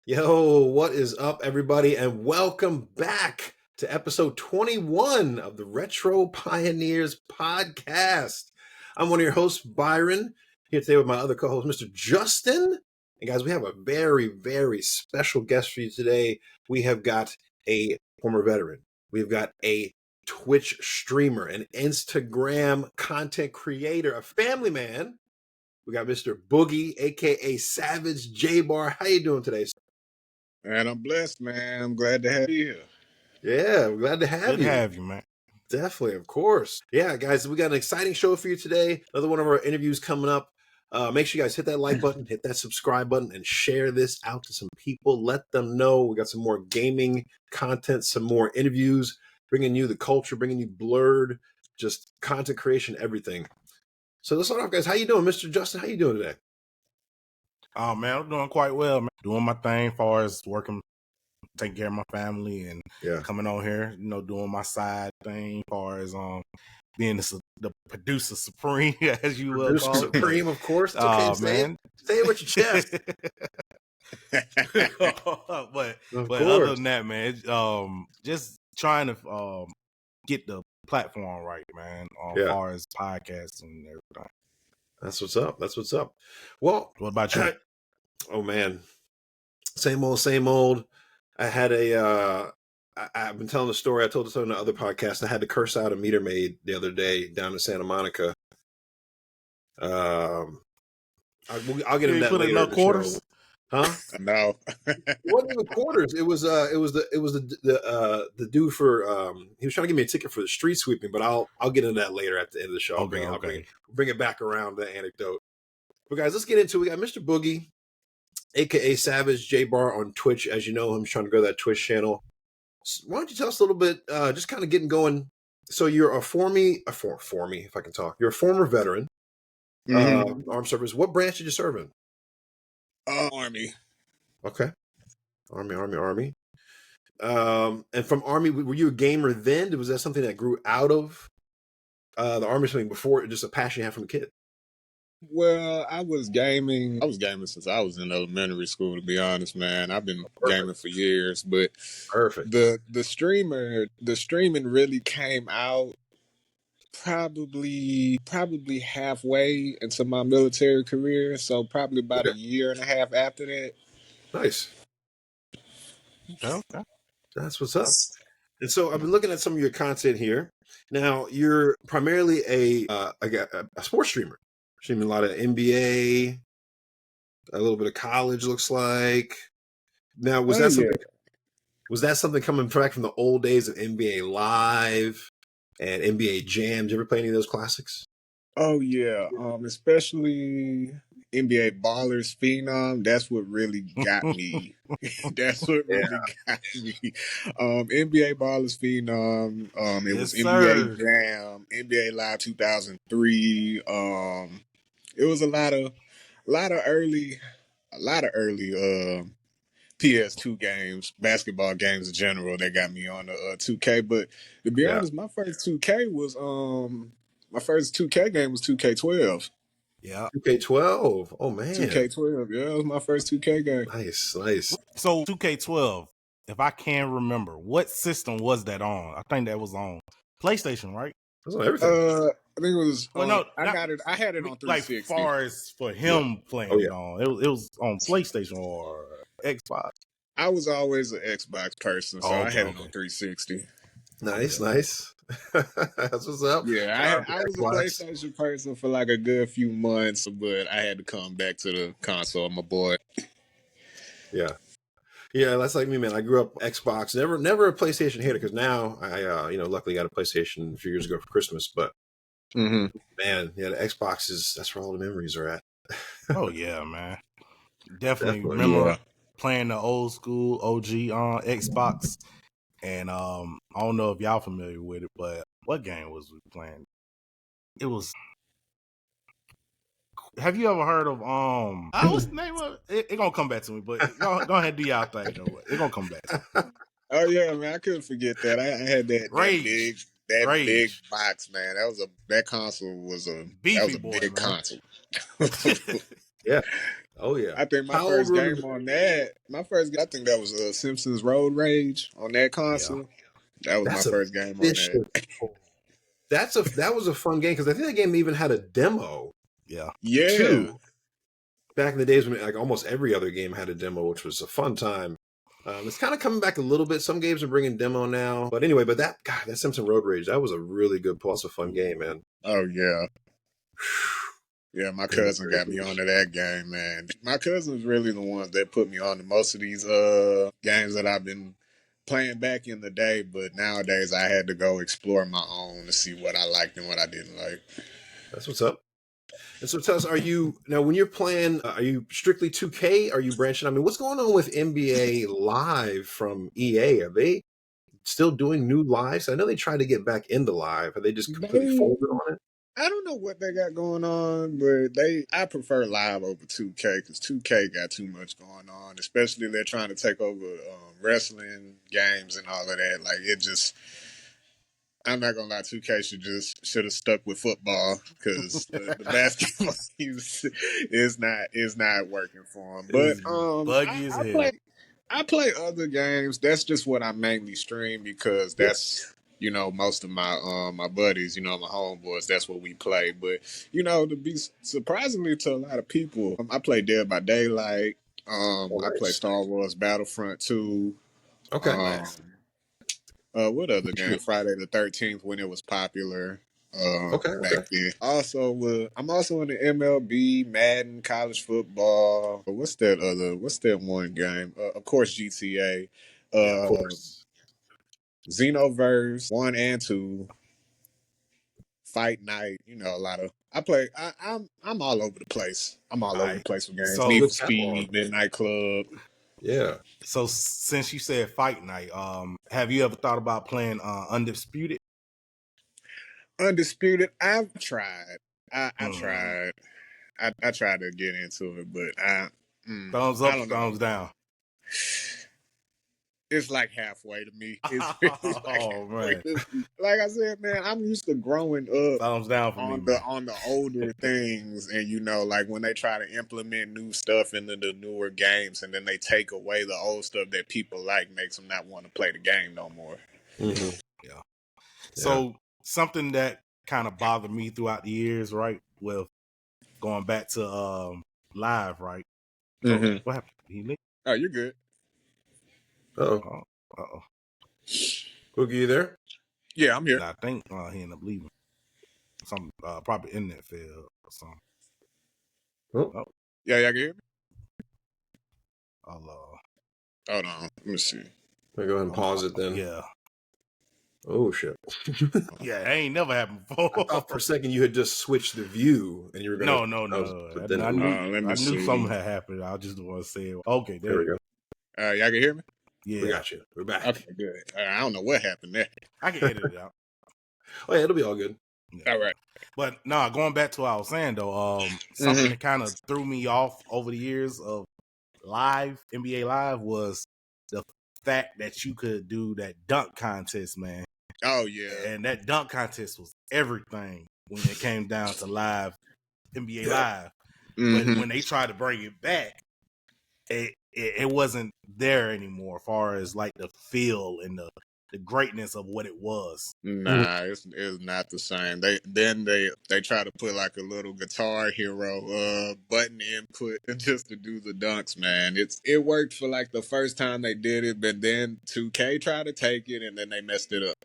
Yo, what is up, everybody, and welcome back to episode 21 of the Retro Pioneers podcast. I'm one of your hosts, Byron, here today with my other co-host, Mr. Justin. And guys, we have a very, very special guest for you today. We have got a former veteran. We've got a Twitch streamer, an Instagram content creator, a family man. We got Mr. Boogie, aka Savage J Bar. How you doing today, sir? Man, I'm blessed, man. I'm glad to have you here. Yeah, we're glad to have Good you. to have you, man. Definitely, of course. Yeah, guys, we got an exciting show for you today. Another one of our interviews coming up. Make sure you guys hit that like button, hit that subscribe button, and share this out to some people. Let them know we got some more gaming content, some more interviews, bringing you the culture, bringing you Blurred, just content creation, everything. So let's start off, guys. How you doing, Mr. Justin? How you doing today? Oh, man, I'm doing quite well, man. Doing my thing as far as working, taking care of my family and coming on here, doing my side thing as far as being the producer supreme, as you will call it. Supreme, of course. It's okay, man. Say it with your chest. but other than that, man, just trying to get the platform right, man, as far as podcasts and everything. That's what's up. That's what's up. Well, what about you? Oh man, same old. I had I've been telling the story. I told this on the other podcast. I had to curse out a meter maid the other day down in Santa Monica. I'll get into that later. No quarters, huh? No, it wasn't even quarters. It was the dude for he was trying to give me a ticket for the street sweeping, but I'll get into that later at the end of the show. I'll bring it back around, the anecdote. But guys, let's get into it. We got Mr. Boogie, aka Savage J Bar on Twitch. As you know, I'm trying to grow that Twitch channel. So why don't you tell us a little bit, just kind of getting going. So you're a former, if I can talk. You're a former veteran, armed service. What branch did you serve in? Army. Okay, Army. And from Army, were you a gamer then? Was that something that grew out of the Army, something before, just a passion you had from a kid? Well, I was gaming since I was in elementary school, to be honest, man. I've been gaming for years, but the streaming really came out probably halfway into my military career, so probably about a year and a half after that. Nice. Okay. That's what's up. And so I've been looking at some of your content here. Now, you're primarily a sports streamer. Streaming a lot of NBA, a little bit of college, looks like. Now, was that something coming back from the old days of NBA Live and NBA Jam? Did you ever play any of those classics? Oh yeah, especially NBA Ballers Phenom. That's what really got me. That's what really got me. NBA Ballers Phenom. It was NBA Jam, NBA Live 2003. It was a lot of early PS2 games, basketball games in general that got me on the 2K. But to be honest, my first 2K was my first 2K game was 2K12. Yeah. 2K12. Oh man. 2K12. Yeah, it was my first 2K game. Nice. So 2K12, if I can remember, what system was that on? I think that was on PlayStation, right? It was on everything. I think it was. Well, no, I had it on 360. Like, as far as for him playing it on, it was on PlayStation or Xbox. I was always an Xbox person, so I had it on 360. Nice. That's what's up. Yeah, I was a PlayStation person for like a good few months, but I had to come back to the console, my boy. Yeah, that's like me, man. I grew up Xbox, never a PlayStation hater, because now I luckily got a PlayStation a few years ago for Christmas. But man, the Xbox that's where all the memories are at. Oh yeah, man. Definitely remember playing the old school OG on Xbox. And I don't know if y'all familiar with it, but what game was we playing? It was. Have you ever heard of what's the name of it? It's gonna come back to me, but go ahead and do y'all thing. It's gonna come back. Oh yeah, man, I couldn't forget that. I had that big box, man. That console was a beefy big console. Yeah. Oh yeah. I think my How old first were game the? on that, I think that was Simpsons Road Rage on that Yeah. console. That was my That's a first game on that. vicious. That was a fun game because I think that game even had a demo. Yeah. Yeah. Too. Back in the days when like almost every other game had a demo, which was a fun time. It's kind of coming back a little bit. Some games are bringing demo now, but anyway. But that Simpson Road Rage, that was a really good plus a fun game, man. Oh yeah. Yeah, my Game was cousin very got me good. onto that game, man. My cousin's really the ones that put me on to most of these games that I've been playing back in the day, but nowadays I had to go explore my own to see what I liked and what I didn't like. That's what's up. And so tell us, are you now when you're playing? Are you strictly 2K? Are you branching? I mean, what's going on with NBA Live from EA? Are they still doing new lives? I know they tried to get back into live. Are they just completely They folded on it? I don't know what they got going on, but I prefer live over 2K because 2K got too much going on, especially they're trying to take over wrestling games and all of that. Like it just, I'm not gonna lie, 2K should have stuck with football because the basketball is not working for them. But It's buggy as hell. I play other games. That's just what I mainly stream because Yeah. that's most of my buddies, my homeboys. That's what we play. But to be surprisingly to a lot of people, I play Dead by Daylight. Oh, I play nice. Star Wars Battlefront 2. Okay. Um, Nice. what other game? Friday the 13th when it was popular. Okay. Back Okay. then. Also, I'm also in the MLB, Madden, college football. What's that one game? Of course, GTA, Yeah, of uh, course. Xenoverse 1 and 2, Fight Night. A lot of. I play. I'm all over the place. I'm all All over the right. place with games. It's a So Need for good catalog. Speed, Midnight Club. Yeah. so since you said fight night, have you ever thought about playing Undisputed? Undisputed. I've tried. I Mm. tried. I tried to get into it, but Thumbs I up, don't know. thumbs down. It's like halfway to me. It's really like Oh halfway man, to me. Like I said, man, I'm used to growing up thumbs down for me, on man. the older things, and like when they try to implement new stuff into the newer games, and then they take away the old stuff that people like, makes them not want to play the game no more. Mm-hmm. Yeah. So something that kind of bothered me throughout the years, right? With going back to live, right? Oh, Mm-hmm. what happened? He leave? Oh, you're good. Oh, Oh, uh-oh. Boogie, you there? Yeah, I'm here. Nah, I think he ended up leaving. Some probably internet failed or something. Oh, Oh, Yeah, y'all can hear me. I'll, Hold on, let me see. let me go ahead and pause it then. yeah. Oh shit. Yeah, it ain't never happened I before. thought for a second you had just switched the view and you were gonna. No. But then I it knew Let me see. something had happened. I just want to say it. Okay, there we go. Y'all can hear me. Yeah, We got you. We're back. Okay, good. I don't know what happened there. I can edit it out. Oh yeah, it'll be all good. Yeah. All right. But no, going back to what I was saying though, something that kind of threw me off over the years of live NBA Live was the fact that you could do that dunk contest, man. Oh yeah. And that dunk contest was everything when it came down to live NBA Live. But when they tried to bring it back, it wasn't there anymore as far as like the feel and the greatness of what it was. Nah, it's not the same. They try to put like a little Guitar Hero button input just to do the dunks, man. It worked for like the first time they did it, but then 2K tried to take it and then they messed it up.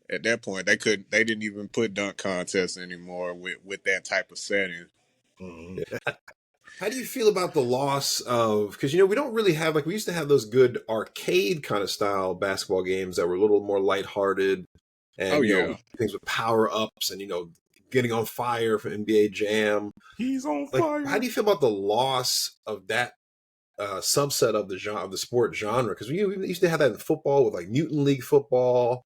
At that point, they didn't even put dunk contests anymore with that type of setting. Mm-hmm. Yeah. How do you feel about the loss of, because we don't really have, like, we used to have those good arcade kind of style basketball games that were a little more lighthearted and things with power ups and getting on fire for NBA Jam. He's on fire. How do you feel about the loss of that subset of the genre, of the sport genre? Because we used to have that in football with like Mutant League football,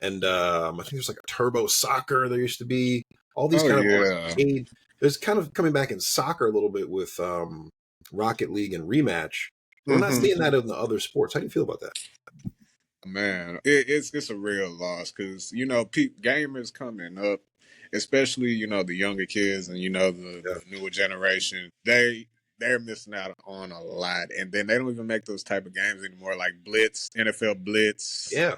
and I think there's like a Turbo Soccer. There used to be all these kind of arcade. There's kind of coming back in soccer a little bit with Rocket League and Rematch. We're not seeing that in the other sports. How do you feel about that? Man, it's a real loss because gamers coming up, especially, you know, the younger kids and, you know, the newer generation, they're missing out on a lot. And then they don't even make those type of games anymore, like Blitz, NFL Blitz. Yeah.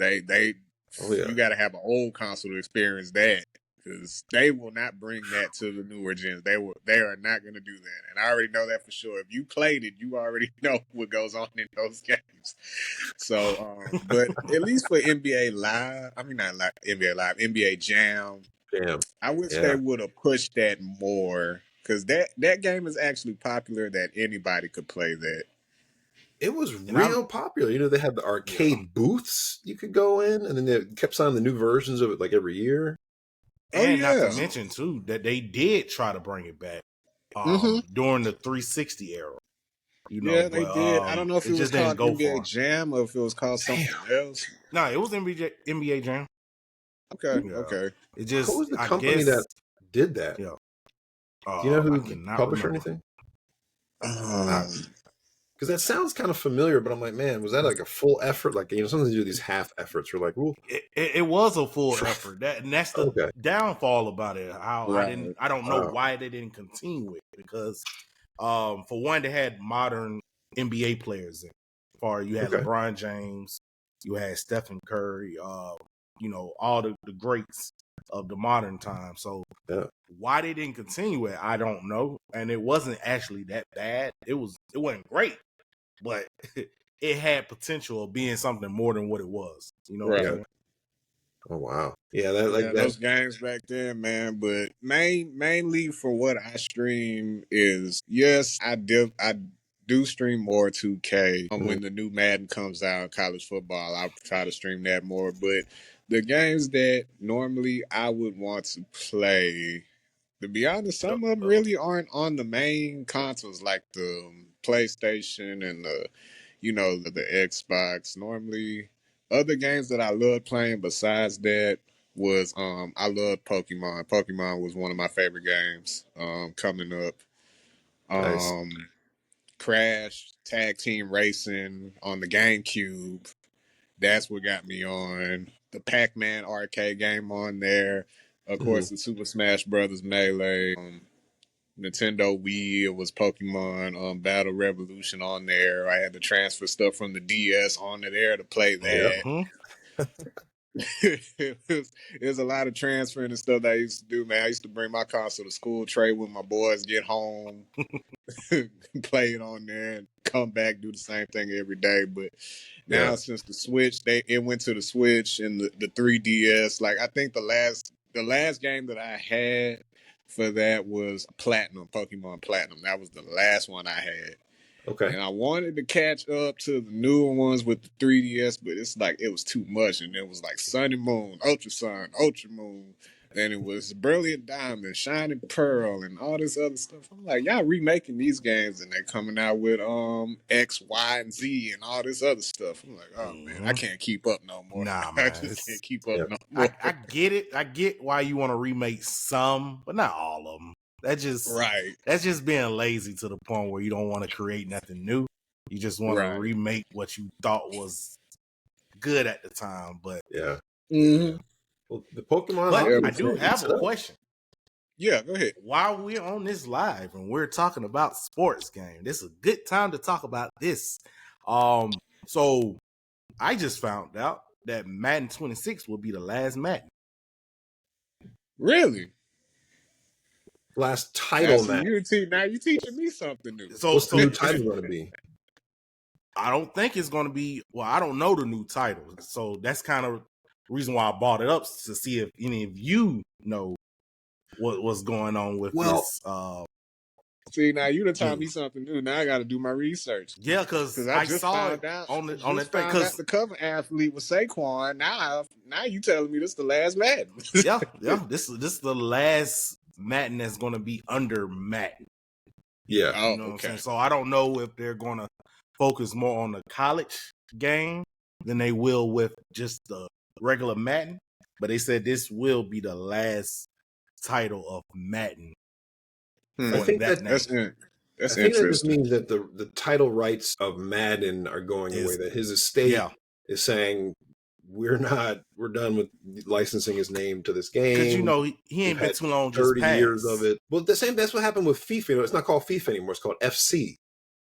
You got to have an old console to experience that, because they will not bring that to the newer gens. They are not going to do that, and I already know that for sure. If you played it, you already know what goes on in those games. So, but at least for NBA Live, I mean not NBA Live, NBA Jam. I wish they would have pushed that more, because that game is actually popular. That anybody could play that. It was real popular. You know, they had the arcade booths you could go in, and then they kept signing the new versions of it like every year. And not to mention too that they did try to bring it back during the 360 era. You know, they did. I don't know if it was called NBA Jam or if it was called something else. No, it was NBA Jam. Okay. It just who was the company that did that? Yeah. Do you know who published or anything? Because that sounds kind of familiar, but I'm like, man, was that like a full effort? Like, you know, sometimes you do these half efforts. You're like, well, it was a full effort. That's the downfall about it. I don't know why they didn't continue it, because for one, they had modern NBA players in. You had LeBron James, you had Stephen Curry, you know, all the greats of the modern time. So why they didn't continue it, I don't know. And it wasn't actually that bad. It wasn't great, but it had potential of being something more than what it was. You know what I'm saying? Oh wow. Yeah, those games back then, man. But mainly for what I stream is, yes, I do stream more 2K. When the new Madden comes out, college football, I'll try to stream that more. But the games that normally I would want to play, to be honest, some of them really aren't on the main consoles, like the PlayStation and the Xbox. Normally, other games that I love playing besides that was I love Pokemon. Pokemon was one of my favorite games coming up. Nice. Crash Tag Team Racing on the GameCube. That's what got me on. The Pac-Man arcade game on there. Of course, the Super Smash Brothers Melee. Nintendo Wii, it was Pokemon Battle Revolution on there. I had to transfer stuff from the DS onto there to play that. It was a lot of transferring and stuff that I used to do, man. I used to bring my console to school, trade with my boys, get home, play it on there, and come back, do the same thing every day. But now since the Switch, it went to the Switch and the 3DS. Like, I think the last game that I had for that was Pokemon Platinum. That was the last one I had. Okay. And I wanted to catch up to the newer ones with the 3DS, but it's like it was too much. And it was like Sun and Moon, Ultra Sun, Ultra Moon. Then it was Brilliant Diamond, Shining Pearl, and all this other stuff. I'm like, y'all remaking these games and they're coming out with X, Y, and Z and all this other stuff. I'm like, oh man, I can't keep up no more. Nah, man. I just can't keep up no more. I get it. I get why you want to remake some, but not all of them. That's just being lazy to the point where you don't want to create nothing new. You just want to remake what you thought was good at the time. But well, the Pokemon. But I do have a question. Yeah, go ahead. While we're on this live and we're talking about sports game, this is a good time to talk about this. So I just found out that Madden 26 will be the last Madden. Really? Last title match. Now you're teaching me something new. So what's the new title going to be? I don't think it's going to be. Well, I don't know the new title, so that's kind of the reason why I brought it up, to see if any of you know what's going on with this. See, now you done taught me something new. Now I got to do my research. Yeah, because I just saw it on the thing. Because the cover athlete was Saquon. Now you telling me this is the last Madden. yeah. This is the last Madden that's going to be under Madden. Yeah. You know what I'm saying? So I don't know if they're going to focus more on the college game than they will with just the regular Madden. But they said this will be the last title of Madden. I think that's interesting. That just means that the title rights of Madden are going away. That his estate is saying we're done with licensing his name to this game. Because, you know, he ain't been too long, just 30 years of it. Well, that's what happened with FIFA. You know, it's not called FIFA anymore. It's called FC.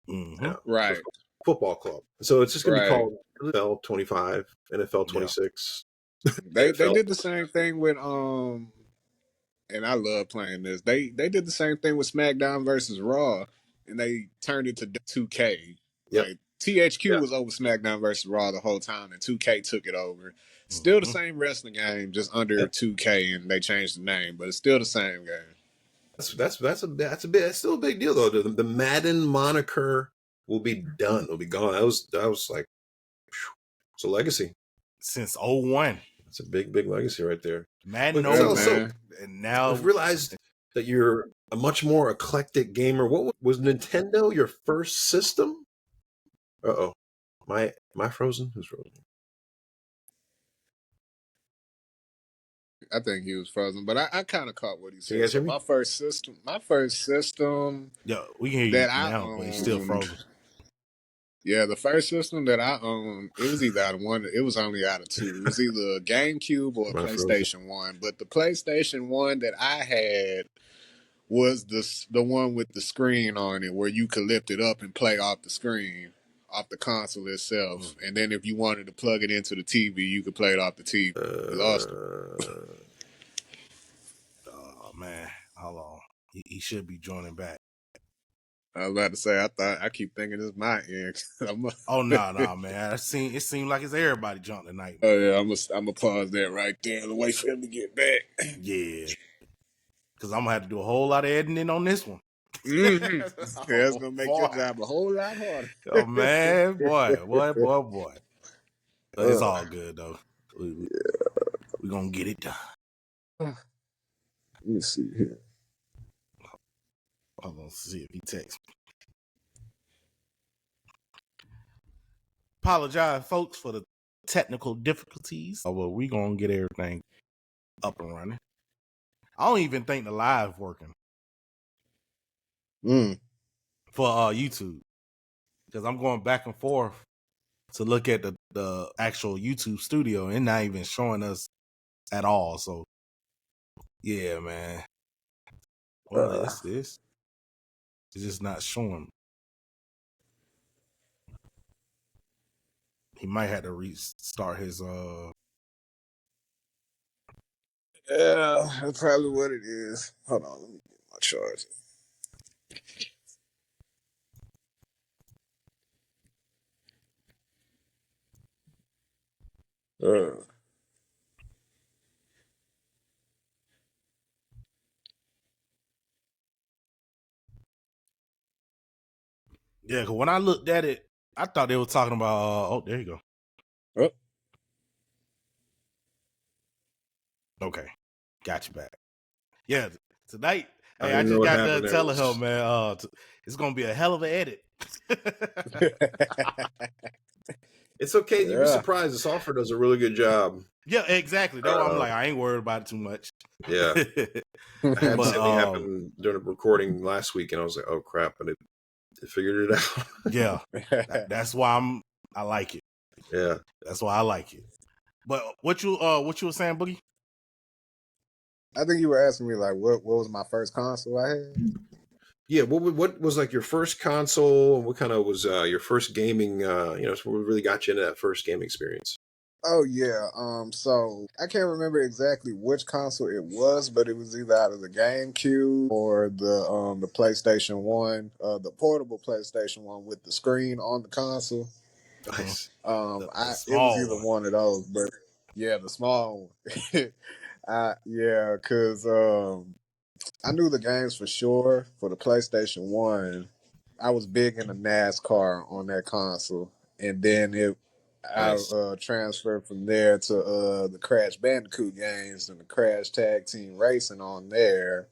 Mm-hmm. Right. Football club. So it's just going to be called NFL 25, NFL 26. Yeah. They did the same thing with, and I love playing this. They did the same thing with SmackDown versus Raw, and they turned it to 2K. Yep. Like THQ was over SmackDown versus Raw the whole time, and 2K took it over. Still the same wrestling game, just under 2K, and they changed the name, but it's still the same game. That's still a big deal though. The Madden moniker will be done. It'll be gone. That was like, it's a legacy since 01. It's a big legacy right there. Madden, and now I've realized that you're a much more eclectic gamer. What was Nintendo your first system? Am I frozen? Who's frozen? I think he was frozen, but I kind of caught what he said. So my first system. Yeah, we can hear you now, but he's still frozen. Yeah, the first system that I owned, it was either out of one. It was only out of two. It was either a GameCube or a PlayStation 1. But the PlayStation 1 that I had was the one with the screen on it, where you could lift it up and play off the screen, off the console itself. Mm-hmm. And then if you wanted to plug it into the TV, you could play it off the TV. It was awesome. Oh man, hold on. He should be joining back. I was about to say, I keep thinking it's my end. Oh no, man! It seemed like it's everybody jumping tonight. Oh yeah, I'm gonna pause that right there and wait for him to get back. Yeah, because I'm gonna have to do a whole lot of editing on this one. Mm-hmm. Yeah, it's gonna make your job a whole lot harder. Oh man, boy. But it's all good though. We're gonna get it done. Let me see here. I'm gonna see if he texts me. Apologize, folks, for the technical difficulties. Well, we gonna get everything up and running. I don't even think the live working for YouTube, because I'm going back and forth to look at the actual YouTube studio and not even showing us at all. So yeah, man. What is this? It's just not showing. He might have to restart his Yeah, that's probably what it is. Hold on, let me get my charger. Yeah, because when I looked at it, I thought they were talking about. There you go. Oh. Okay, got you back. Yeah, tonight. Hey, I just got done telling him, man. It's gonna be a hell of an edit. It's okay. You'd be surprised. The software does a really good job. Yeah, exactly. That's why I'm like, I ain't worried about it too much. Yeah. I had something happen during a recording last week, and I was like, oh crap, and it figured it out. Yeah. That's why I like it. Yeah. That's why I like it. But what you were saying, Boogie? I think you were asking me like what was my first console I had? Yeah, what was like your first console, and what kind of was your first gaming? So what really got you into that first gaming experience? Oh yeah, so I can't remember exactly which console it was, but it was either out of the GameCube or the PlayStation 1, the portable PlayStation 1 with the screen on the console. Nice. It was either one of those, but yeah, the small one. Because I knew the games for sure for the PlayStation 1. I was big into NASCAR on that console, and then I transferred from there to the Crash Bandicoot games and the Crash Tag Team Racing on there.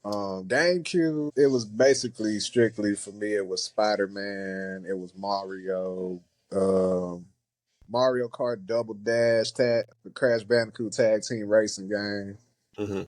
GameCube, it was basically strictly for me. It was Spider-Man, it was Mario, Mario Kart Double Dash, the Crash Bandicoot Tag Team Racing game. Mm-hmm.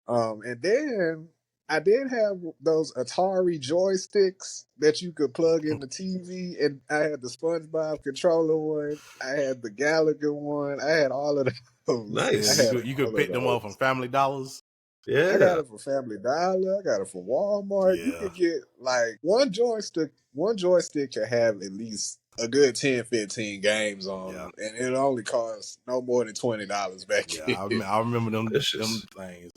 And then I did have those Atari joysticks that you could plug in the TV, and I had the SpongeBob controller one. I had the Gallagher one. I had all of those. Yeah, I Nice. had you could all of pick them up those. from Family Dollars. I got Yeah. it for Family Dollar. I got it for Walmart. You Yeah, could get like one joystick. One joystick can have at least a good 10, 15 games on yeah, them, and it only costs no more than $20 back yeah. then. I remember them Vicious. things.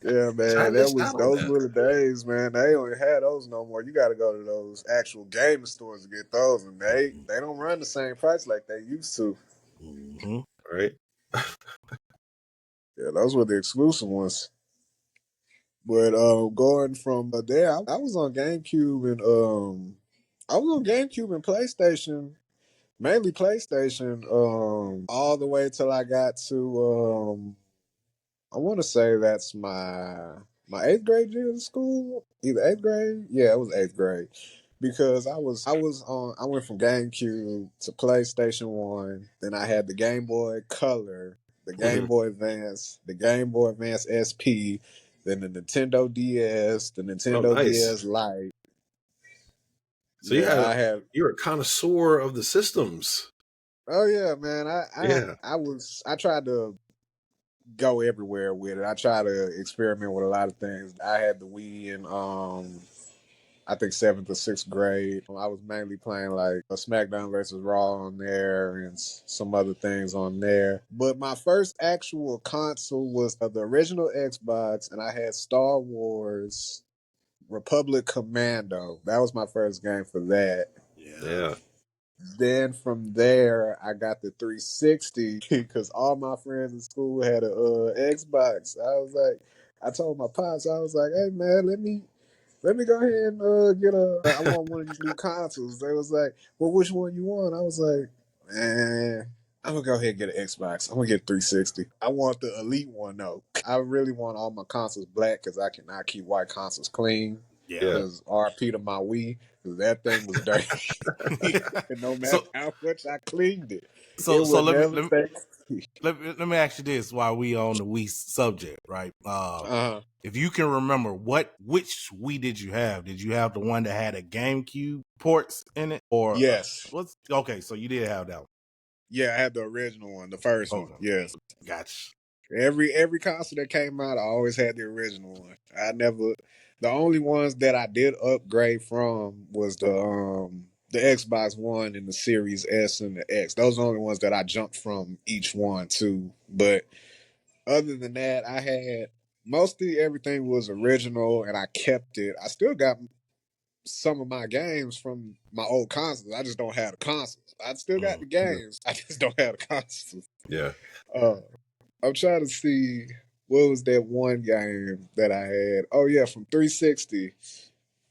Yeah, So I man, missed out on those that. were the days, man. They don't have those no more. You got to go to those actual game stores to get those, and they don't run the same price like they used to. Mm-hmm. Right. Yeah, those were the exclusive ones. But going from there, I was on GameCube and PlayStation, mainly PlayStation, all the way till I got to I want to say that's my eighth grade year of school, either eighth grade. Yeah, it was eighth grade because I went from GameCube to PlayStation 1. Then I had the Game Boy Color, the Game Mhm. Boy Advance, the Game Boy Advance SP, then the Nintendo DS, the Oh, Nintendo nice. DS Lite. So Yeah, I have. you're a connoisseur of the systems. Oh yeah, man. Yeah. I tried to go everywhere with it. I try to experiment with a lot of things. I had the Wii in I think seventh or sixth grade. I was mainly playing like a SmackDown versus Raw on there and some other things on there. But my first actual console was the original Xbox, and I had Star Wars Republic Commando. That was my first game for that. Yeah, Yeah. Then from there, I got the 360 because all my friends in school had a Xbox. I told my pops, I was like, "Hey man, let me go ahead and get I want one of these new consoles." They was like, "Well, which one you want?" I was like, "Man, I'm gonna go ahead and get an Xbox. I'm gonna get 360. I want the Elite one though. I really want all my consoles black because I cannot keep white consoles clean. yeah. Yeah. Because RP to my Wii, because that thing was dirty. And no matter so how much I cleaned it, it so would let me never stay. let me ask you this while we on the Wii subject, right? Uh-huh. If you can remember, which Wii did you have? Did you have the one that had a GameCube ports in it, or Yes. what's okay? So you did have that one. Yeah, I had the original one, the first one. Okay, Yes. gotcha. Every console that came out, I always had the original one. The only ones that I did upgrade from was the Xbox One and the Series S and the X. Those are the only ones that I jumped from each one to. But other than that, I had mostly everything was original and I kept it. I still got some of my games from my old consoles. I just don't have the consoles. I still got the games. I just don't have the consoles. Yeah. Uh, I'm trying to see what was that one game that I had. Oh yeah, from 360.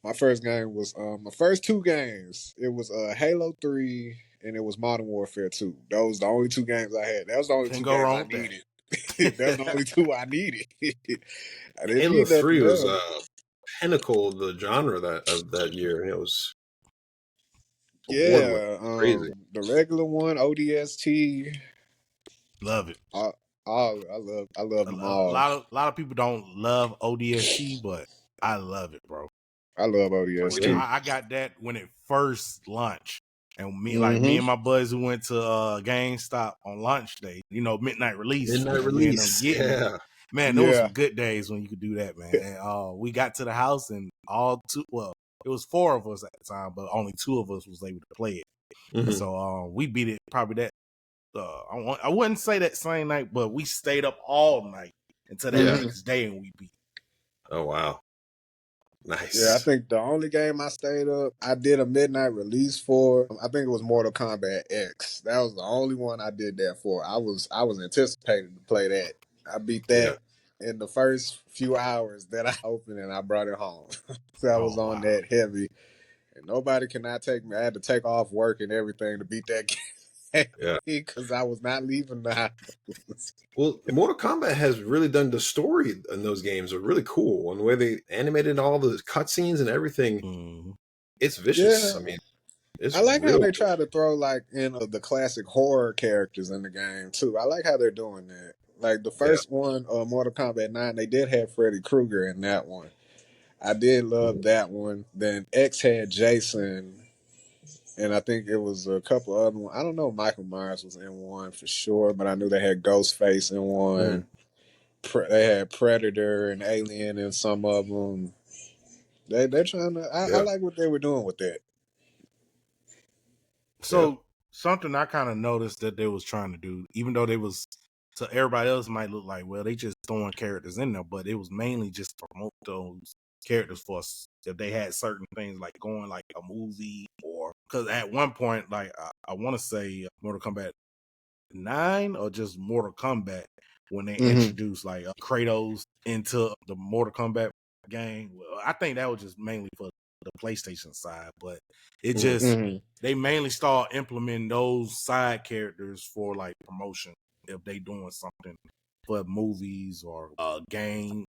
My first game was my first two games. It was Halo 3 and it was Modern Warfare 2. Those the only two games I had. That was the only Can't two go games wrong I with that. needed. That's the only two I needed. I didn't Halo need nothing 3 was else. pinnacle of the genre of that year. It was award winning. Yeah, Crazy. the regular one, ODST. Love it. All, I love them all. A lot of people don't love ODST, but I love it, bro. I love Yeah. ODST. I got that when it first launched. And me Mm-hmm. and my buddies who went to GameStop on launch day, midnight release, Midnight we ended up release. getting it. Yeah. Man, those were Yeah. some good days when you could do that, man. And we got to the house and it was four of us at the time, but only two of us was able to play it. And Mhm. so we beat it probably that I wouldn't say that same night, but we stayed up all night until that Yeah. next day and we beat it. Oh wow. Yeah, I Nice. think the only game I stayed up, I did a midnight release for. I think it was Mortal Kombat X. That was the only one I did that for. I was anticipating to play that. I beat Yeah. that in the first few hours that I opened and I brought it home. So I was Oh on wow. that heavy, and nobody cannot take me. I had to take off work and everything to beat that game Yeah. because I was not leaving the house. Well, Mortal Kombat has really done the story in those games are really cool. And the way they animated all the cutscenes and everything, Mm-hmm. it's vicious. Yeah, I mean, it's I like how real they good. try to throw like in the classic horror characters in the game too. I like how they're doing that. Like the Yeah. first one, Mortal Kombat 9, they did have Freddy Krueger in that one. I did love that one. Then X had Jason, and I think it was a couple other ones. I don't know if Michael Myers was in one for sure, but I knew they had Ghostface in one. They had Predator and Alien in some of them. They're trying to. I like what they were doing with that. So something I kind of noticed that they was trying to do, even though they was to everybody else might look like, well, they just throwing characters in there, but it was mainly just to promote those characters for us. If they had certain things like going like a movie, or because at one point, like I want to say Mortal Kombat 9 or just Mortal Kombat, when they introduced like Kratos into the Mortal Kombat game. Well, I think that was just mainly for the PlayStation side, but it just they mainly start implementing those side characters for like promotion if they doing something for movies or a game,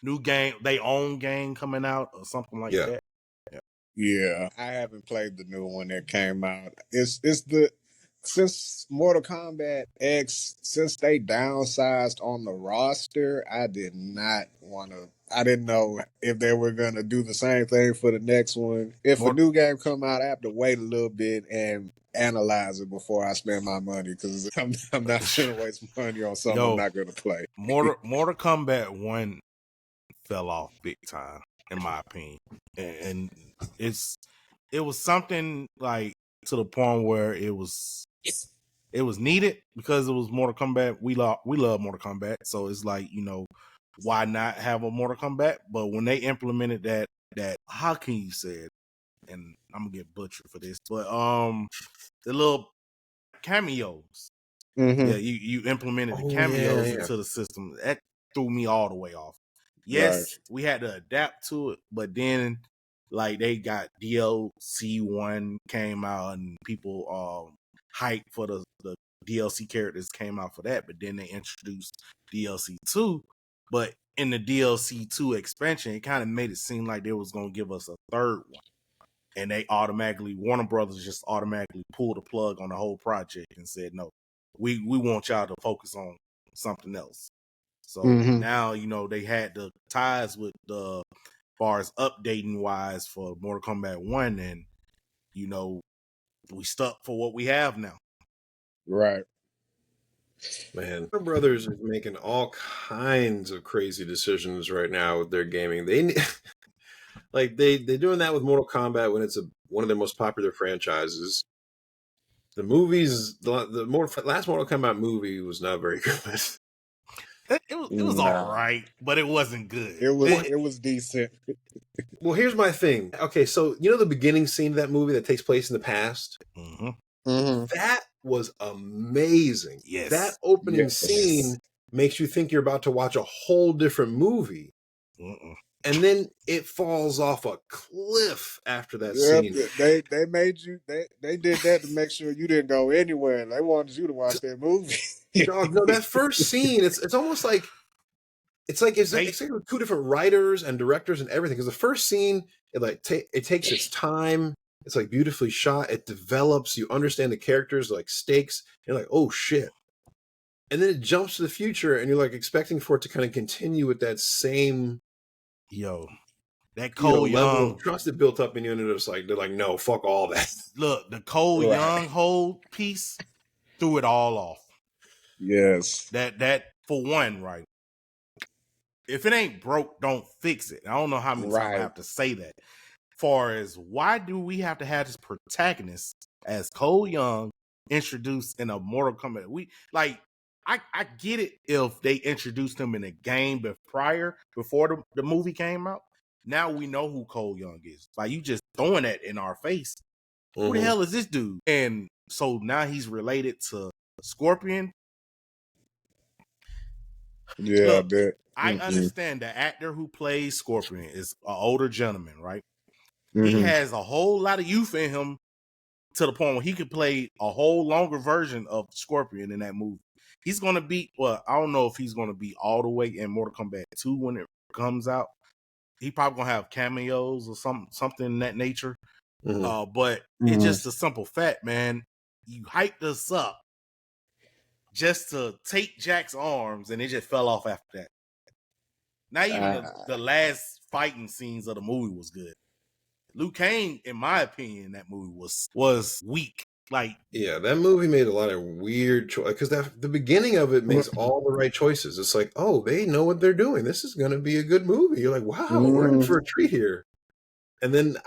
new game, they own game coming out or something like that. Yeah, I haven't played the new one that came out. It's the since Mortal Kombat X, since they downsized on the roster, I did not want to. I didn't know if they were gonna do the same thing for the next one. If a new game come out, I have to wait a little bit and analyze it before I spend my money, because I'm not gonna waste money on something I'm not gonna play. Mortal Kombat 1 fell off big time, in my opinion, and it was something like to the point where it was needed because it was Mortal Kombat. We love Mortal Kombat, so it's like, why not have a Mortal Kombat? But when they implemented that how can you say it? And I'm gonna get butchered for this, but the little cameos. Yeah, you implemented the cameos into the system. That threw me all the way off. Yes, we had to adapt to it, but then like they got DLC 1 came out and people hyped for the DLC characters came out for that, but then they introduced DLC 2. But in the DLC 2 expansion, it kind of made it seem like they was gonna give us a third one. And they Warner Brothers just automatically pulled the plug on the whole project and said, no, we want y'all to focus on something else. So now, they had the ties with the far as updating wise for Mortal Kombat 1, and we stuck for what we have now. Right. Man, Warner Brothers is making all kinds of crazy decisions right now with their gaming. They like they're doing that with Mortal Kombat when it's one of their most popular franchises. The movies, the last Mortal Kombat movie was not very good. It was all right, but it wasn't good. It was decent. Well, here's my thing. Okay, so the beginning scene of that movie that takes place in the past? That was amazing. Yes. That opening scene makes you think you're about to watch a whole different movie. And then it falls off a cliff after that scene. They made you. They did that to make sure you didn't go anywhere. They wanted you to watch that movie. Dog, no, that first scene, it's almost like it's like two different writers and directors and everything. Because the first scene, it takes its time. It's like beautifully shot. It develops. You understand the characters, like stakes. You're like, oh shit. And then it jumps to the future, and you're like expecting for it to kind of continue with that same. That Cole Young level of trust that built up in you, and they're like, no, fuck all that. Look, the Cole Young whole piece threw it all off. Yes. That for one, right? If it ain't broke, don't fix it. I don't know how many times I have to say that. Far as why do we have to have this protagonist as Cole Young introduced in a Mortal Kombat? I get it if they introduced him in a game before the movie came out. Now we know who Cole Young is. Like, you just throwing that in our face. Who the hell is this dude? And so now he's related to Scorpion. Yeah, look, I understand the actor who plays Scorpion is an older gentleman, right? He has a whole lot of youth in him to the point where he could play a whole longer version of Scorpion in that movie. He's going to be, I don't know if he's going to be all the way in Mortal Kombat 2 when it comes out. He probably going to have cameos or something in that nature. But it's just a simple fact, man. You hyped us up just to take Jack's arms, and it just fell off after that. Not even the last fighting scenes of the movie was good. Liu Kang, in my opinion, that movie was weak. Like, yeah, that movie made a lot of weird choices because the beginning of it makes all the right choices. It's like, oh, they know what they're doing. This is going to be a good movie. You're like, wow, we're in for a treat here. And then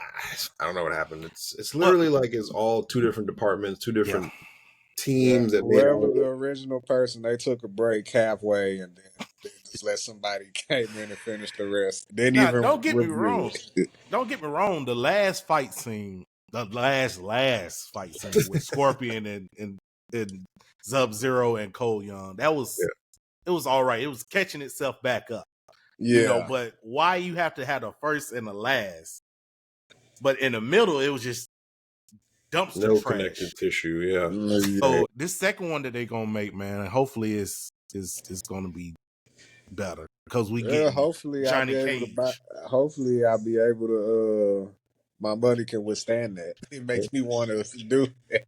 I don't know what happened. It's literally like it's all two different departments, two different teams that made whoever the original person, they took a break halfway and then they just let somebody came in and finish the rest. Didn't even don't get me review wrong. it. Don't get me wrong. The last fight scene, the last fight scene with Scorpion and Sub-Zero and Cole Young, it was all right. It was catching itself back up. Yeah. You know, but why you have to have the first and the last? But in the middle, it was just dumpster trash. Connective tissue, yeah. So this second one that they're gonna make, man, hopefully is gonna be better because we get hopefully Johnny Cage. Hopefully I'll be able to my money can withstand that. It makes me want to do that.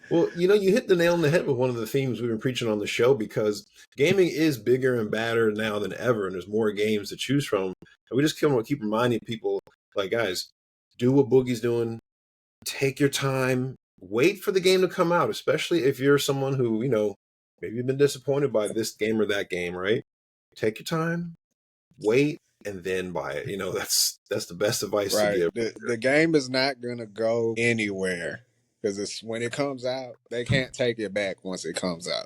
Well, you hit the nail on the head with one of the themes we've been preaching on the show, because gaming is bigger and badder now than ever, and there's more games to choose from. And we just keep reminding people, like, guys, do what Boogie's doing. Take your time. Wait for the game to come out, especially if you're someone who, maybe you've been disappointed by this game or that game, right? Take your time, wait, and then buy it. That's the best advice to give. The game is not going to go anywhere. Because when it comes out, they can't take it back once it comes out.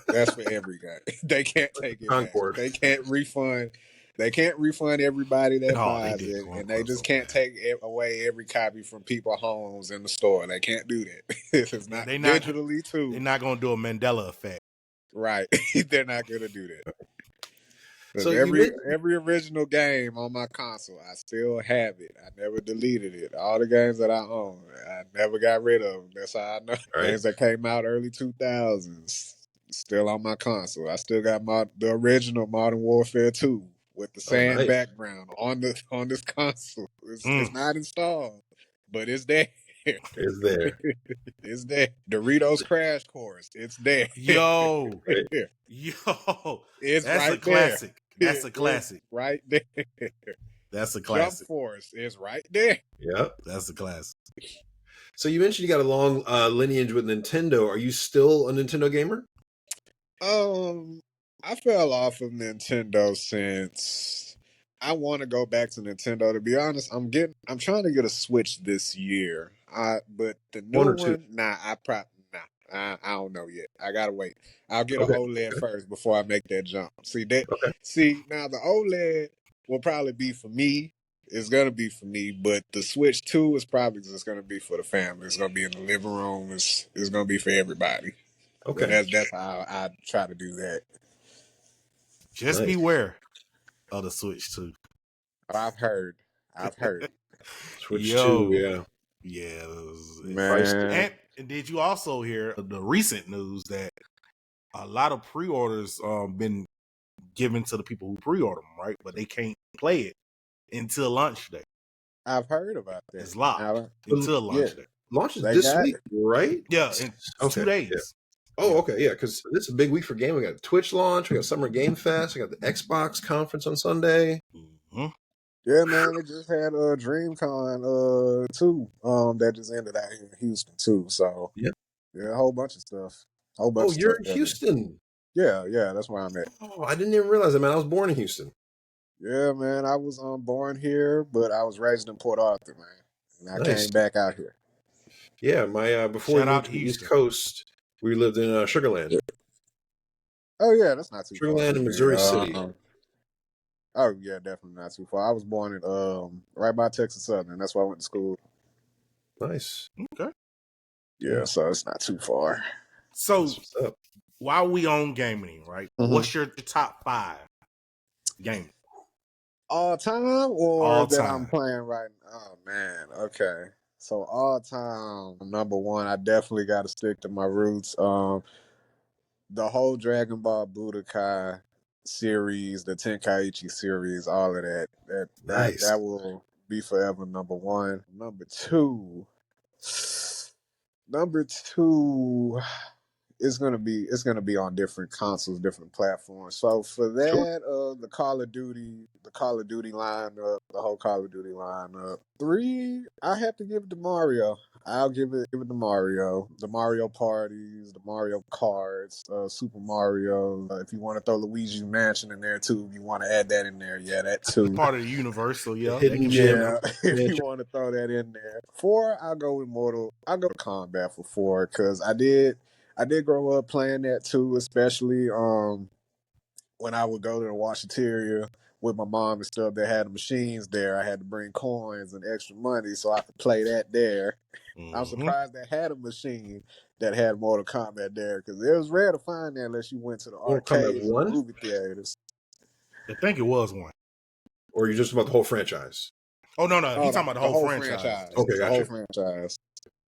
That's for every game. They can't take it back. They can't refund. They can't refund everybody that buys it, and they just can't take away every copy from people's homes in the store. They can't do that. It's not digitally too. They're not going to do a Mandela effect. Right. They're not going to do that. So every original game on my console, I still have it. I never deleted it. All the games that I own, I never got rid of them. That's how I know. Right. Games that came out early 2000s, still on my console. I still got the original Modern Warfare 2 with the sand background on this console. It's not installed, but it's there. It's there. It's there. Doritos Crash Course. It's there. Yo. It's that's right a classic. There. That's a classic. It's right there. That's a classic. Jump Force is right there. Yep. That's a classic. So you mentioned you got a long lineage with Nintendo. Are you still a Nintendo gamer? I fell off of Nintendo since I want to go back to Nintendo. To be honest, I'm trying to get a Switch this year. But the new one, I don't know yet. I gotta wait. I'll get an OLED first before I make that jump. See now the OLED will probably be for me. It's gonna be for me, but the Switch 2 is probably just gonna be for the family. It's gonna be in the living room. It's gonna be for everybody. Okay, but that's how I try to do that. Just beware of the Switch 2. I've heard. Switch 2, yeah, man. And did you also hear the recent news that a lot of pre-orders been given to the people who pre-order them, right? But they can't play it until launch day. I've heard about that. It's locked until launch day. Launch is this week, right? Yeah, in 2 days. Yeah. Oh, okay, yeah, because this is a big week for gaming. We got Twitch launch, we got Summer Game Fest, we got the Xbox conference on Sunday. Mm-hmm. Yeah, man, they just had a DreamCon too. That just ended out here in Houston too. So yeah, a whole bunch of stuff. You're in Houston. Yeah, that's where I'm at. Oh, I didn't even realize that, man. I was born in Houston. Yeah, man, I was born here, but I was raised in Port Arthur, man, and I came back out here. Yeah, my before we moved to the East Coast, we lived in Sugarland. Oh yeah, that's not too far. Sugarland in Missouri City. Oh yeah, definitely not too far. I was born in right by Texas Southern. That's where I went to school. Nice. Okay. Yeah, so it's not too far. So while we on gaming, right? Mm-hmm. What's your top 5 games? All time or all that time. I'm playing right now? Oh man, okay. So all time, number 1, I definitely got to stick to my roots. The whole Dragon Ball Budokai series, the Tenkaichi series, all of that. That will be forever number 1. Number two it's gonna be on different consoles, different platforms. So for that, the Call of Duty lineup, the whole Call of Duty lineup. 3, I have to give it to Mario. I'll give it to Mario. The Mario parties, the Mario carts, Super Mario. If you want to throw Luigi's Mansion in there too, if you want to add that in there, yeah, that too. Part of the universe, so yeah, hidden Yeah, if you want to throw that in there. 4, I'll go with I'll go to Combat for 4 because I did grow up playing that too, especially when I would go to the washateria with my mom and stuff. They had the machines there. I had to bring coins and extra money so I could play that there. I'm surprised they had a machine that had Mortal Kombat there because it was rare to find that unless you went to the arcades or the movie theaters. I think it was one. Or you're just about the whole franchise? Oh no, he's talking about the whole franchise. Okay, gotcha. The whole franchise.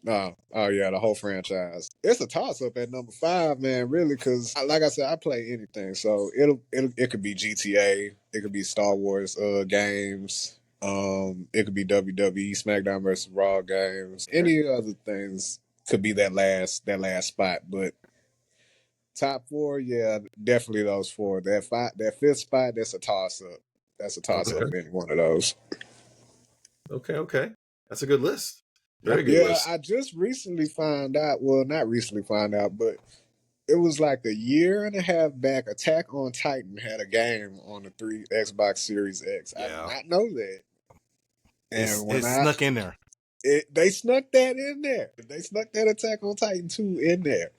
No, oh yeah, the whole franchise. It's a toss up at number 5, man. Really, because like I said, I play anything, so it could be GTA, it could be Star Wars games, it could be WWE, SmackDown versus Raw games, any other things could be that last spot. But top 4, yeah, definitely those 4. That 5th spot, that's a toss up. That's a toss up. Any one of those. Okay, that's a good list. Very good list. I just recently found out. Well, not recently found out, but it was like a year and a half back. Attack on Titan had a game on the Xbox Series X. I did not know that. And when it snuck in there. They snuck that in there. They snuck that Attack on Titan 2 in there.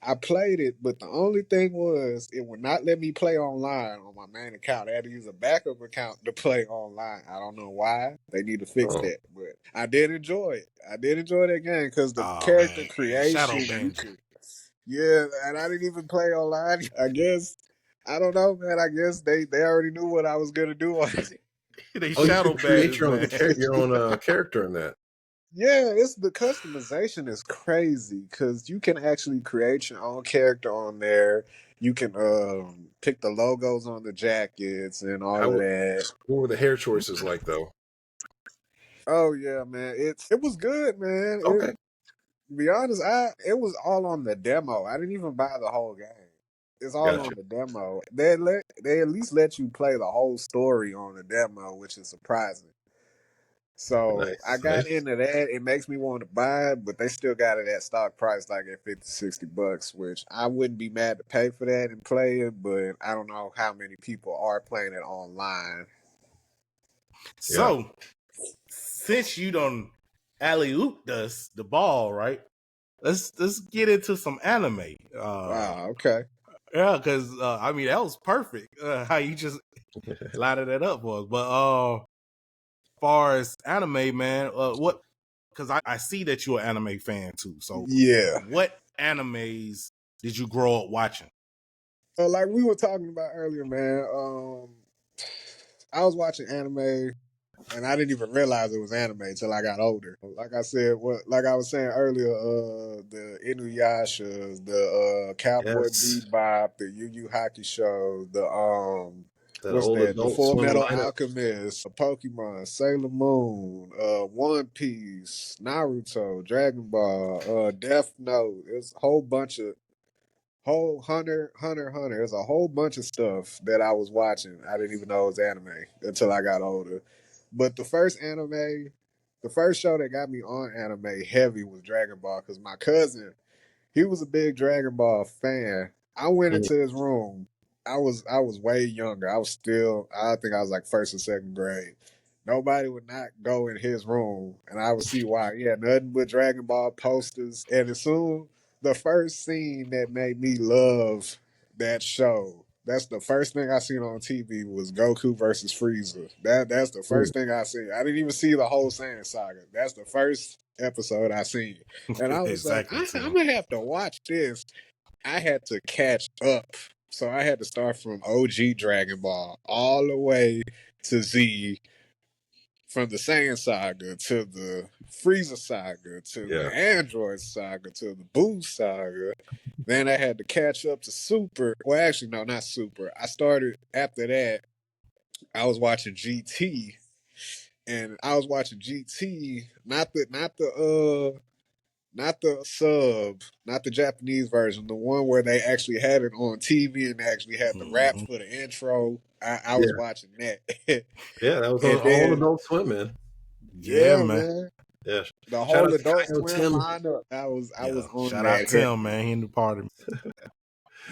I played it, but the only thing was it would not let me play online on my main account. I had to use a backup account to play online. I don't know why. They need to fix that. But I did enjoy it. I did enjoy that game because the character creation. Yeah, and I didn't even play online. I guess. I don't know, man. I guess they already knew what I was going to do on it. They shadow create your own character in that. Yeah, the customization is crazy because you can actually create your own character on there. You can pick the logos on the jackets and all of that. What were the hair choices like, though? Oh yeah, man, it was good, man. Okay. To be honest, it was all on the demo. I didn't even buy the whole game. It's all on the demo. They at least let you play the whole story on the demo, which is surprising. So I got into that. It makes me want to buy it, but they still got it at stock price, like at $50-$60, which I wouldn't be mad to pay for that and play it, but I don't know how many people are playing it online. So, since you done alley-ooped us the ball, right? Let's get into some anime. Wow, okay. Yeah, because I mean that was perfect. How you just lighted it up for us, but far as anime, man, what? Because I see that you're an anime fan too. So yeah, what animes did you grow up watching? Like we were talking about earlier, man. I was watching anime, and I didn't even realize it was anime until I got older. Like I said, like I was saying earlier, the Inuyasha, the Cowboy Bebop, the Yu Yu Hakusho, the Full Metal Alchemist, Pokemon, Sailor Moon, One Piece, Naruto, Dragon Ball, Death Note. It's a whole bunch of Hunter. There's a whole bunch of stuff that I was watching. I didn't even know it was anime until I got older. But the first show that got me on anime heavy was Dragon Ball because my cousin, he was a big Dragon Ball fan. I went into his room. I was way younger. I think I was like first or second grade. Nobody would not go in his room, and I would see why. He had nothing but Dragon Ball posters. And as soon the first scene that made me love that show, that's the first thing I seen on TV was Goku versus Frieza. That's the first thing I seen. I didn't even see the whole Saiyan saga. That's the first episode I seen. And I was like, I'm going to have to watch this. I had to catch up. So I had to start from OG Dragon Ball all the way to Z, from the Saiyan saga to the Frieza saga to the Android saga to the Boo saga. Then I had to catch up to Super. Well, actually, no, not Super. I started after that. I was watching GT, and I was watching GT, not the not the sub, not the Japanese version, the one where they actually had it on TV and they actually had the rap for the intro. I was watching that. Yeah, that was on And all then, Adult Swim, man. yeah, man. Yeah. The Shout whole out to Adult Kyle Swim Tim. lineup, I was on Shout out that Tim, heavy. man. He in the party.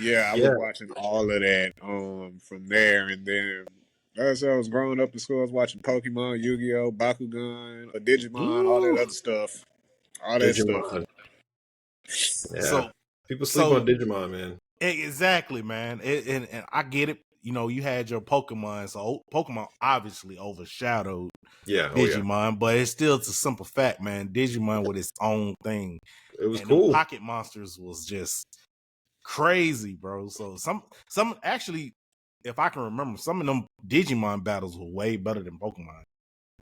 Yeah, I was watching all of that from there, and then as I was growing up in school, I was watching Pokemon, Yu-Gi-Oh, Bakugan, Digimon, all that other stuff. All that stuff. Digimon. Yeah. So people sleep on Digimon, man. Exactly, man. And I get it. You know, you had your Pokemon, so Pokemon obviously overshadowed Digimon, but it's still a simple fact, man. Digimon with its own thing. It was and cool. Them pocket monsters was just crazy, bro. So some actually, if I can remember, some of them Digimon battles were way better than Pokemon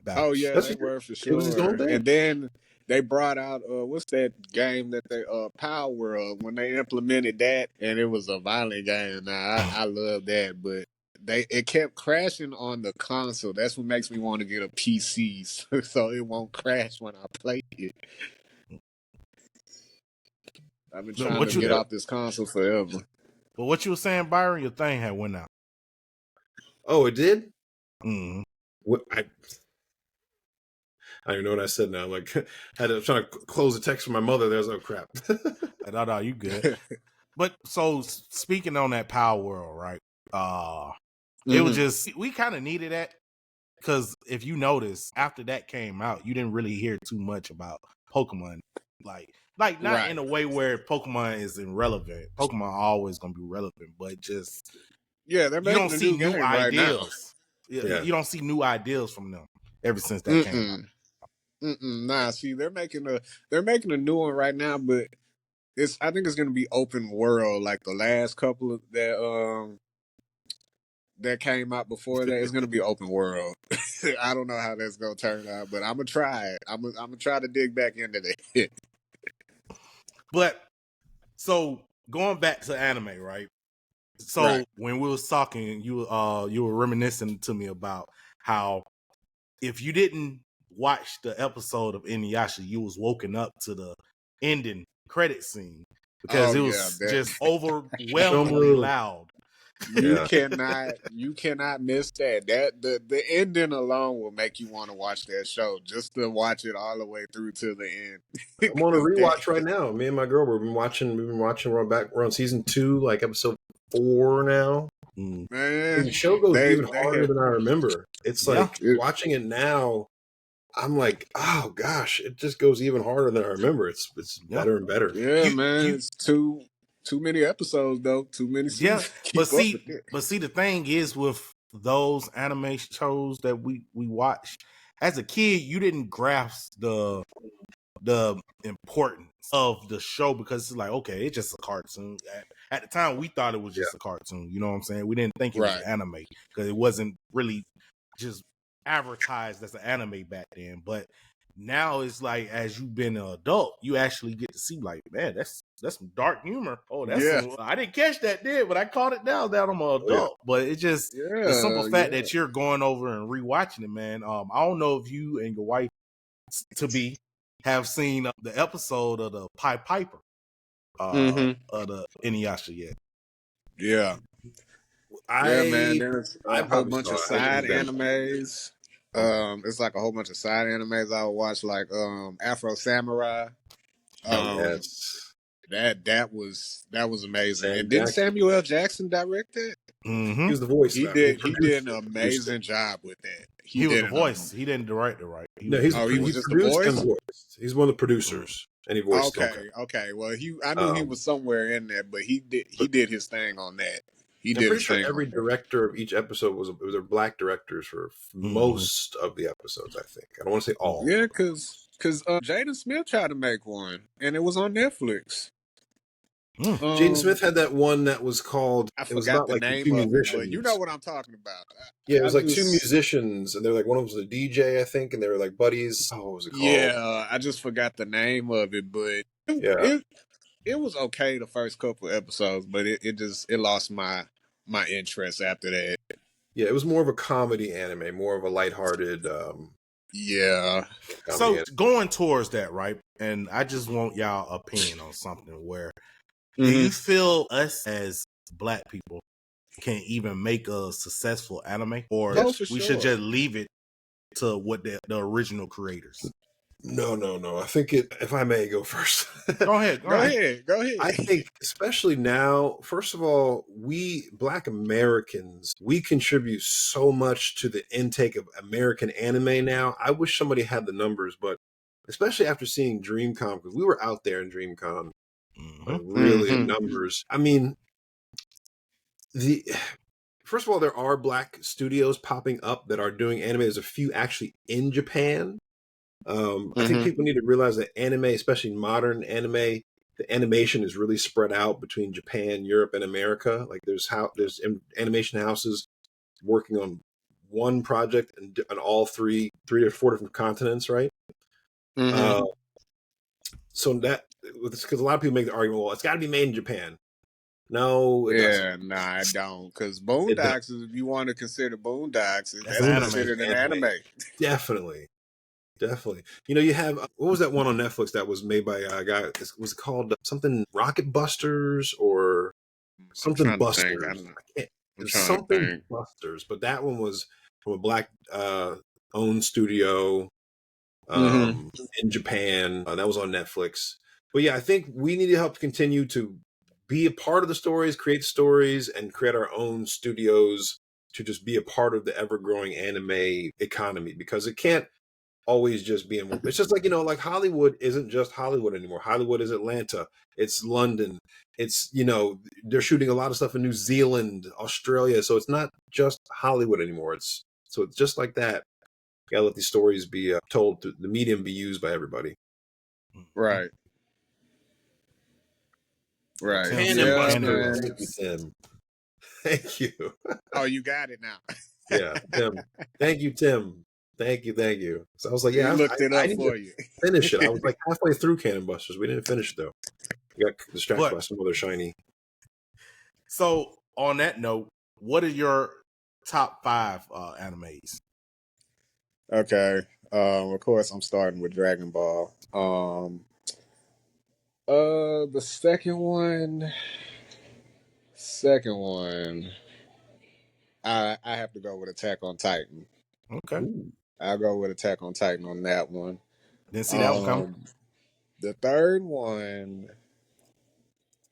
battles. Oh yeah, they were for sure. It was his own thing. And then they brought out what's that game that they Power World, when they implemented that, and it was a violent game. Now I love that, but it kept crashing on the console. That's what makes me want to get a PC so it won't crash when I play it. I've been trying to get off this console forever. But what you were saying, Byron, your thing had went out. Oh, it did? Mm-hmm. What I don't even know what I said now. Like, I was trying to close the text from my mother. There's no crap. No, you good. But so speaking on that Power World, right? It was just, we kind of needed that, because if you notice, after that came out, you didn't really hear too much about Pokemon. Like not in a way where Pokemon is irrelevant. Pokemon always gonna be relevant, but just they're making you don't see new ideas. Right now. You don't see new ideas from them ever since that came out. Nah, see, they're making a new one right now, but I think it's gonna be open world, like the last couple of that came out before that. It's gonna be open world. I don't know how that's gonna turn out, but I'm gonna try it. I'm gonna try to dig back into that. But so going back to anime, right? So when we was talking, you were reminiscing to me about how if you didn't watch the episode of Inuyasha, you was woken up to the ending credit scene because it was just overwhelmingly loud. You cannot miss that. The ending alone will make you want to watch that show, just to watch it all the way through to the end. I'm on a rewatch right now. Me and my girl, we've been watching. We're on season 2, like episode 4 now. Man, and the show goes even harder than I remember. It's like watching it now, I'm like, oh gosh, it just goes even harder than I remember. It's better and better. Yeah, man. It's too many episodes though. Too many seasons. But see, the thing is with those anime shows that we watched as a kid, you didn't grasp the importance of the show, because it's like, okay, it's just a cartoon. At the time, we thought it was just a cartoon. You know what I'm saying? We didn't think it was anime because it wasn't really just advertised as an anime back then. But now it's like, as you've been an adult, you actually get to see, like, man, that's some dark humor. Oh, that's I didn't catch that then, but I caught it now that I'm an adult. But it's just the simple fact that you're going over and rewatching it, man. I don't know if you and your wife to be have seen the episode of the Pied Piper of the Inuyasha yet. Yeah. Man, there's a whole bunch of side animes. It's like a whole bunch of side animes I would watch, like Afro Samurai. That was amazing. And didn't Samuel L. Jackson direct it? Mm-hmm. He was the voice. He did an amazing job with that. He was the voice. He didn't direct it, right? He was just the voice. He's one of the producers, and he voiced. Okay. Well, I knew he was somewhere in there, but he did his thing on that. I'm pretty sure every director of each episode was black directors for most of the episodes. I think. I don't want to say all. Yeah, because Jaden Smith tried to make one, and it was on Netflix. Jaden Smith had that one that was called. I forgot the name of it, but you know what I'm talking about. It was like 2 musicians, and they're like, one of them was a DJ, I think, and they were like buddies. Oh, what was it called? Yeah, I just forgot the name of it, but it was okay the first couple of episodes, but it lost my interest after that. Yeah, it was more of a comedy anime, more of a lighthearted Yeah. So going towards that, right? And I just want y'all opinion on something where do you feel us as Black people can even make a successful anime, or we should just leave it to what the original creators? No. I think if I may go first. Go ahead. I think especially now, first of all, we Black Americans, we contribute so much to the intake of American anime now. I wish somebody had the numbers, but especially after seeing DreamCon, because we were out there in DreamCon, really numbers. I mean, first of all, there are Black studios popping up that are doing anime. There's a few actually in Japan. I think people need to realize that anime, especially modern anime, the animation is really spread out between Japan, Europe, and America. Like there's animation houses working on one project on all three or four different continents, right? So that because a lot of people make the argument, well, it's got to be made in Japan. No, it doesn't. Nah, I don't. Because Boondocks, if you want to consider Boondocks, that's considered an anime. Definitely. You know, you have what was that one on Netflix that was made by a guy? Was it called something Rocket Busters or something Busters? Something Busters, but that one was from a Black owned studio in Japan. That was on Netflix. But yeah, I think we need to help continue to be a part of the stories, create stories, and create our own studios to just be a part of the ever growing anime economy, because it can't always just be in. It's just like, you know, like Hollywood isn't just Hollywood anymore. Hollywood is Atlanta, it's London, it's, you know, they're shooting a lot of stuff in New Zealand, Australia, so it's not just Hollywood anymore. It's just like that. You gotta let these stories be told, the medium be used by everybody. Right. Thank you, Tim. Thank you. Oh, you got it now. Yeah, Tim. Thank you, Tim. Thank you. So I was like, I looked it up for you. Finish it. I was like halfway through Cannon Busters. We didn't finish it though. We got distracted by some other shiny. So on that note, what are your top 5 animes? Okay. Of course, I'm starting with Dragon Ball. The second one, I have to go with Attack on Titan. Okay. I'll go with Attack on Titan on that one. Didn't see that one come. The third one,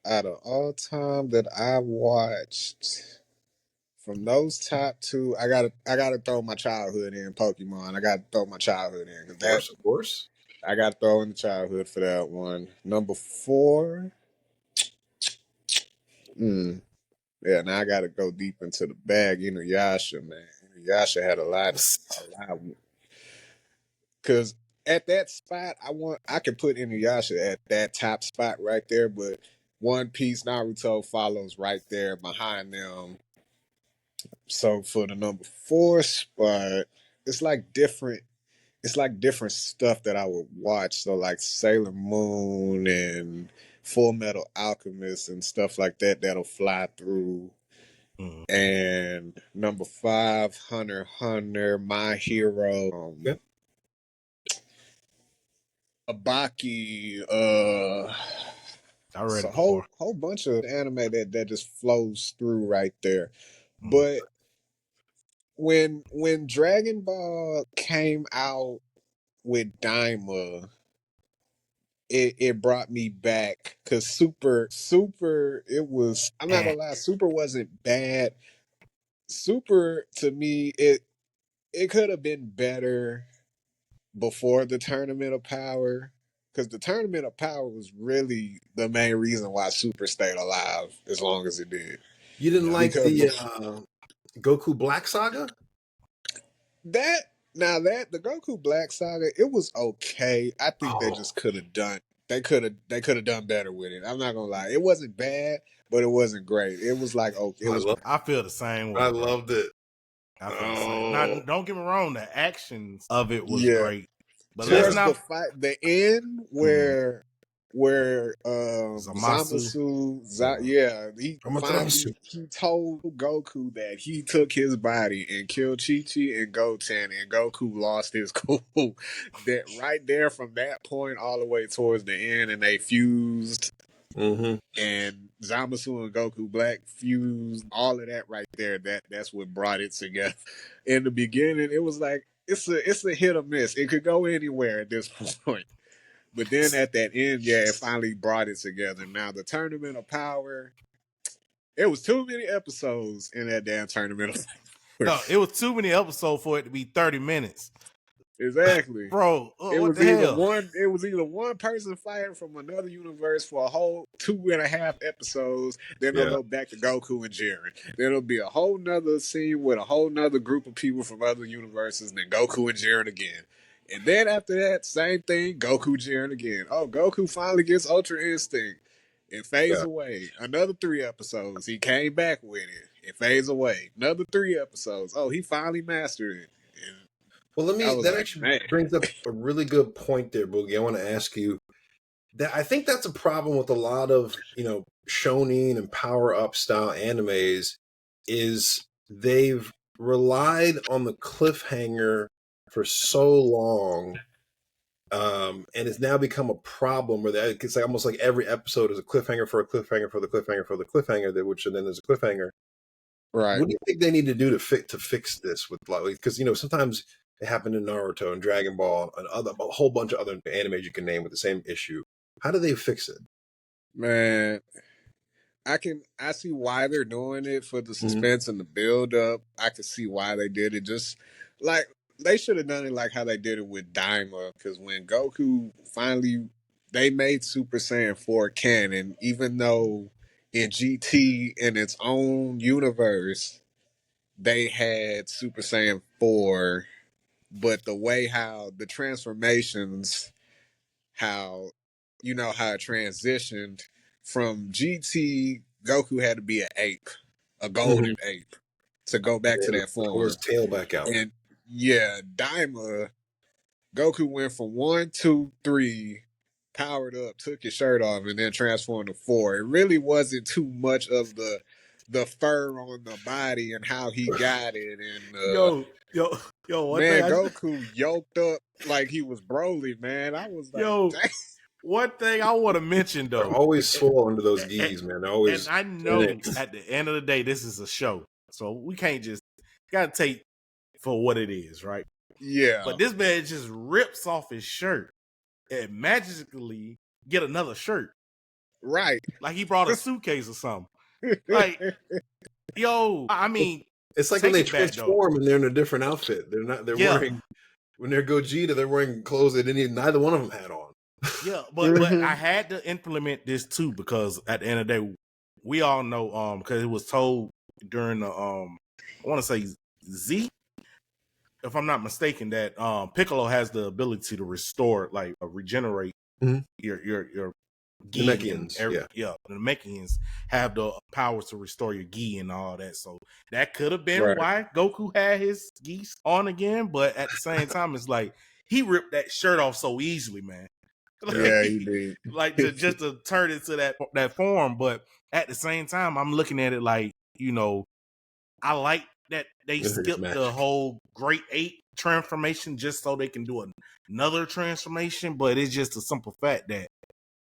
out of all time that I watched, from those top 2, I gotta throw my childhood in. Pokemon. I gotta throw my childhood in. Of course. I gotta throw in the childhood for that one. Number 4. Yeah, now I gotta go deep into the bag. Inuyasha, man. Inuyasha had a lot. Because at that spot, I could put Inuyasha at that top spot right there, but One Piece, Naruto follows right there behind them. So for the number 4 spot, it's like different stuff that I would watch. So like Sailor Moon and Full Metal Alchemist and stuff like that that'll fly through. And number 5, Hunter x Hunter, My Hero, Abaki, I read a whole bunch of anime that just flows through right there. But when Dragon Ball came out with Daima, it brought me back, because Super, it was, I'm not gonna lie, Super wasn't bad. Super, to me, it could have been better before the Tournament of Power, because the Tournament of Power was really the main reason why Super stayed alive as long as it did. You didn't like the Goku Black Saga? The Goku Black Saga, it was okay. I think they just could have done. They could have done better with it. I'm not gonna lie, it wasn't bad, but it wasn't great. It was like, okay, I feel the same way. I loved it. I feel the same. Now, don't get me wrong, the actions of it was great, but just the fight, the end where where Zamasu. he Amaterasu. he told Goku that he took his body and killed Chi-Chi and Goten, and Goku lost his cool. That right there, from that point all the way towards the end, and they fused. Mm-hmm. And Zamasu and Goku Black fused, all of that right there. That's what brought it together. In the beginning, it was like it's a hit or miss. It could go anywhere at this point. But then at that end, it finally brought it together. Now the Tournament of Power, it was too many episodes in that damn Tournament of Power. No, it was too many episodes for it to be 30 minutes. Exactly, bro. It What was the hell? It was either one person fighting from another universe for a whole 2.5 episodes. Then they'll go back to Goku and Jiren. Then it'll be a whole nother scene with a whole nother group of people from other universes. And then Goku and Jiren again. And then after that, same thing, Goku Jiren again. Oh, Goku finally gets Ultra Instinct. It fades away. Another 3 episodes. He came back with it. It fades away. Another 3 episodes. Oh, he finally mastered it. And well, that actually brings up a really good point there, Boogie. I want to ask you that. I think that's a problem with a lot of, shonen and power up style animes is they've relied on the cliffhanger for so long. And it's now become a problem where it's like almost like every episode is a cliffhanger for a cliffhanger for the cliffhanger for the cliffhanger, which then there's a cliffhanger. Right. What do you think they need to do to fix this with, because sometimes it happened in Naruto and Dragon Ball and a whole bunch of other animes you can name with the same issue. How do they fix it? Man, I see why they're doing it, for the suspense and the build up. I can see why they did it. Just like they should have done it like how they did it with Daima, because when Goku finally, they made Super Saiyan 4 canon, even though in GT, in its own universe, they had Super Saiyan 4, but the way how the transformations, how it transitioned from GT, Goku had to be an ape, a golden ape, to go back to that form. Pull his tail back out. And Daima, Goku went from 1, 2, 3, powered up, took his shirt off, and then transformed to 4. It really wasn't too much of the fur on the body and how he got it. And Goku yoked up like he was Broly, man. I was like, dang. One thing I want to mention though, they're always swole under those gis, man. They're always. And I know at the end of the day, this is a show, so we can't just gotta take for what it is, right? Yeah. But this man just rips off his shirt and magically get another shirt, right? Like he brought a suitcase or something. Like, I mean, it's like when they transform and they're in a different outfit. They're not. They're wearing, when they're Gogeta, they're wearing clothes that neither one of them had on. Yeah, but I had to implement this too, because at the end of the day, we all know because it was told during the I want to say Z, if I'm not mistaken, that Piccolo has the ability to restore, like regenerate your gi. The Namekians have the powers to restore your gi and all that. So that could have been why Goku had his gi on again. But at the same time, it's like he ripped that shirt off so easily, man. Like, he did. Like just to turn it to that form. But at the same time, I'm looking at it like, I like that they skipped the whole Great Ape transformation just so they can do another transformation. But it's just a simple fact that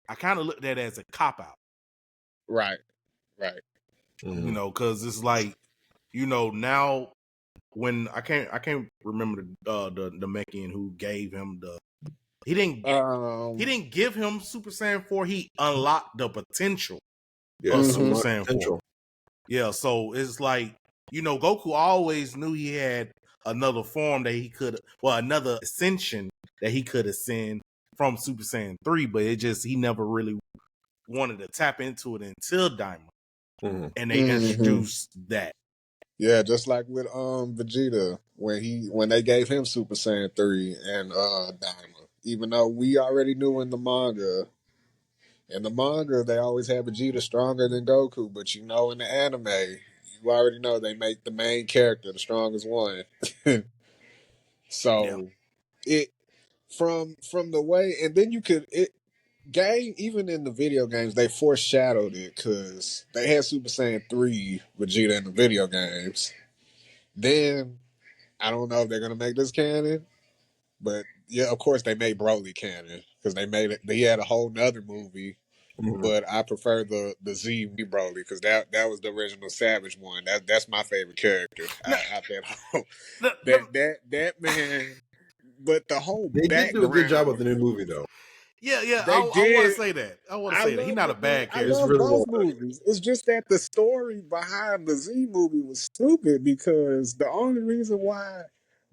I kind of looked at it as a cop out. Right. Because it's like, now when I can't remember the Namekian who gave him he didn't give him Super Saiyan 4. He unlocked the potential of Super Saiyan 4. Yeah, so it's like, Goku always knew he had another form that he could, another ascension that he could ascend from Super Saiyan 3, but he never really wanted to tap into it until Daima. And they introduced that. Yeah, just like with Vegeta, when they gave him Super Saiyan 3 and Daima. Even though we already knew in the manga they always have Vegeta stronger than Goku, but in the anime, you already know they make the main character the strongest one. So it from the way, and then even in the video games, they foreshadowed it because they had Super Saiyan 3 Vegeta in the video games. Then, I don't know if they're going to make this canon, but yeah, of course they made Broly canon because they made it. They had a whole nother movie, but I prefer the Z Broly because that was the original Savage one. That's my favorite character out that man. But the whole they did do a good job with the background. new movie, though. Yeah. They I want to did. say that. He's not a bad I character. It's love really both well done. movies. It's just that the story behind the Z movie was stupid because the only reason why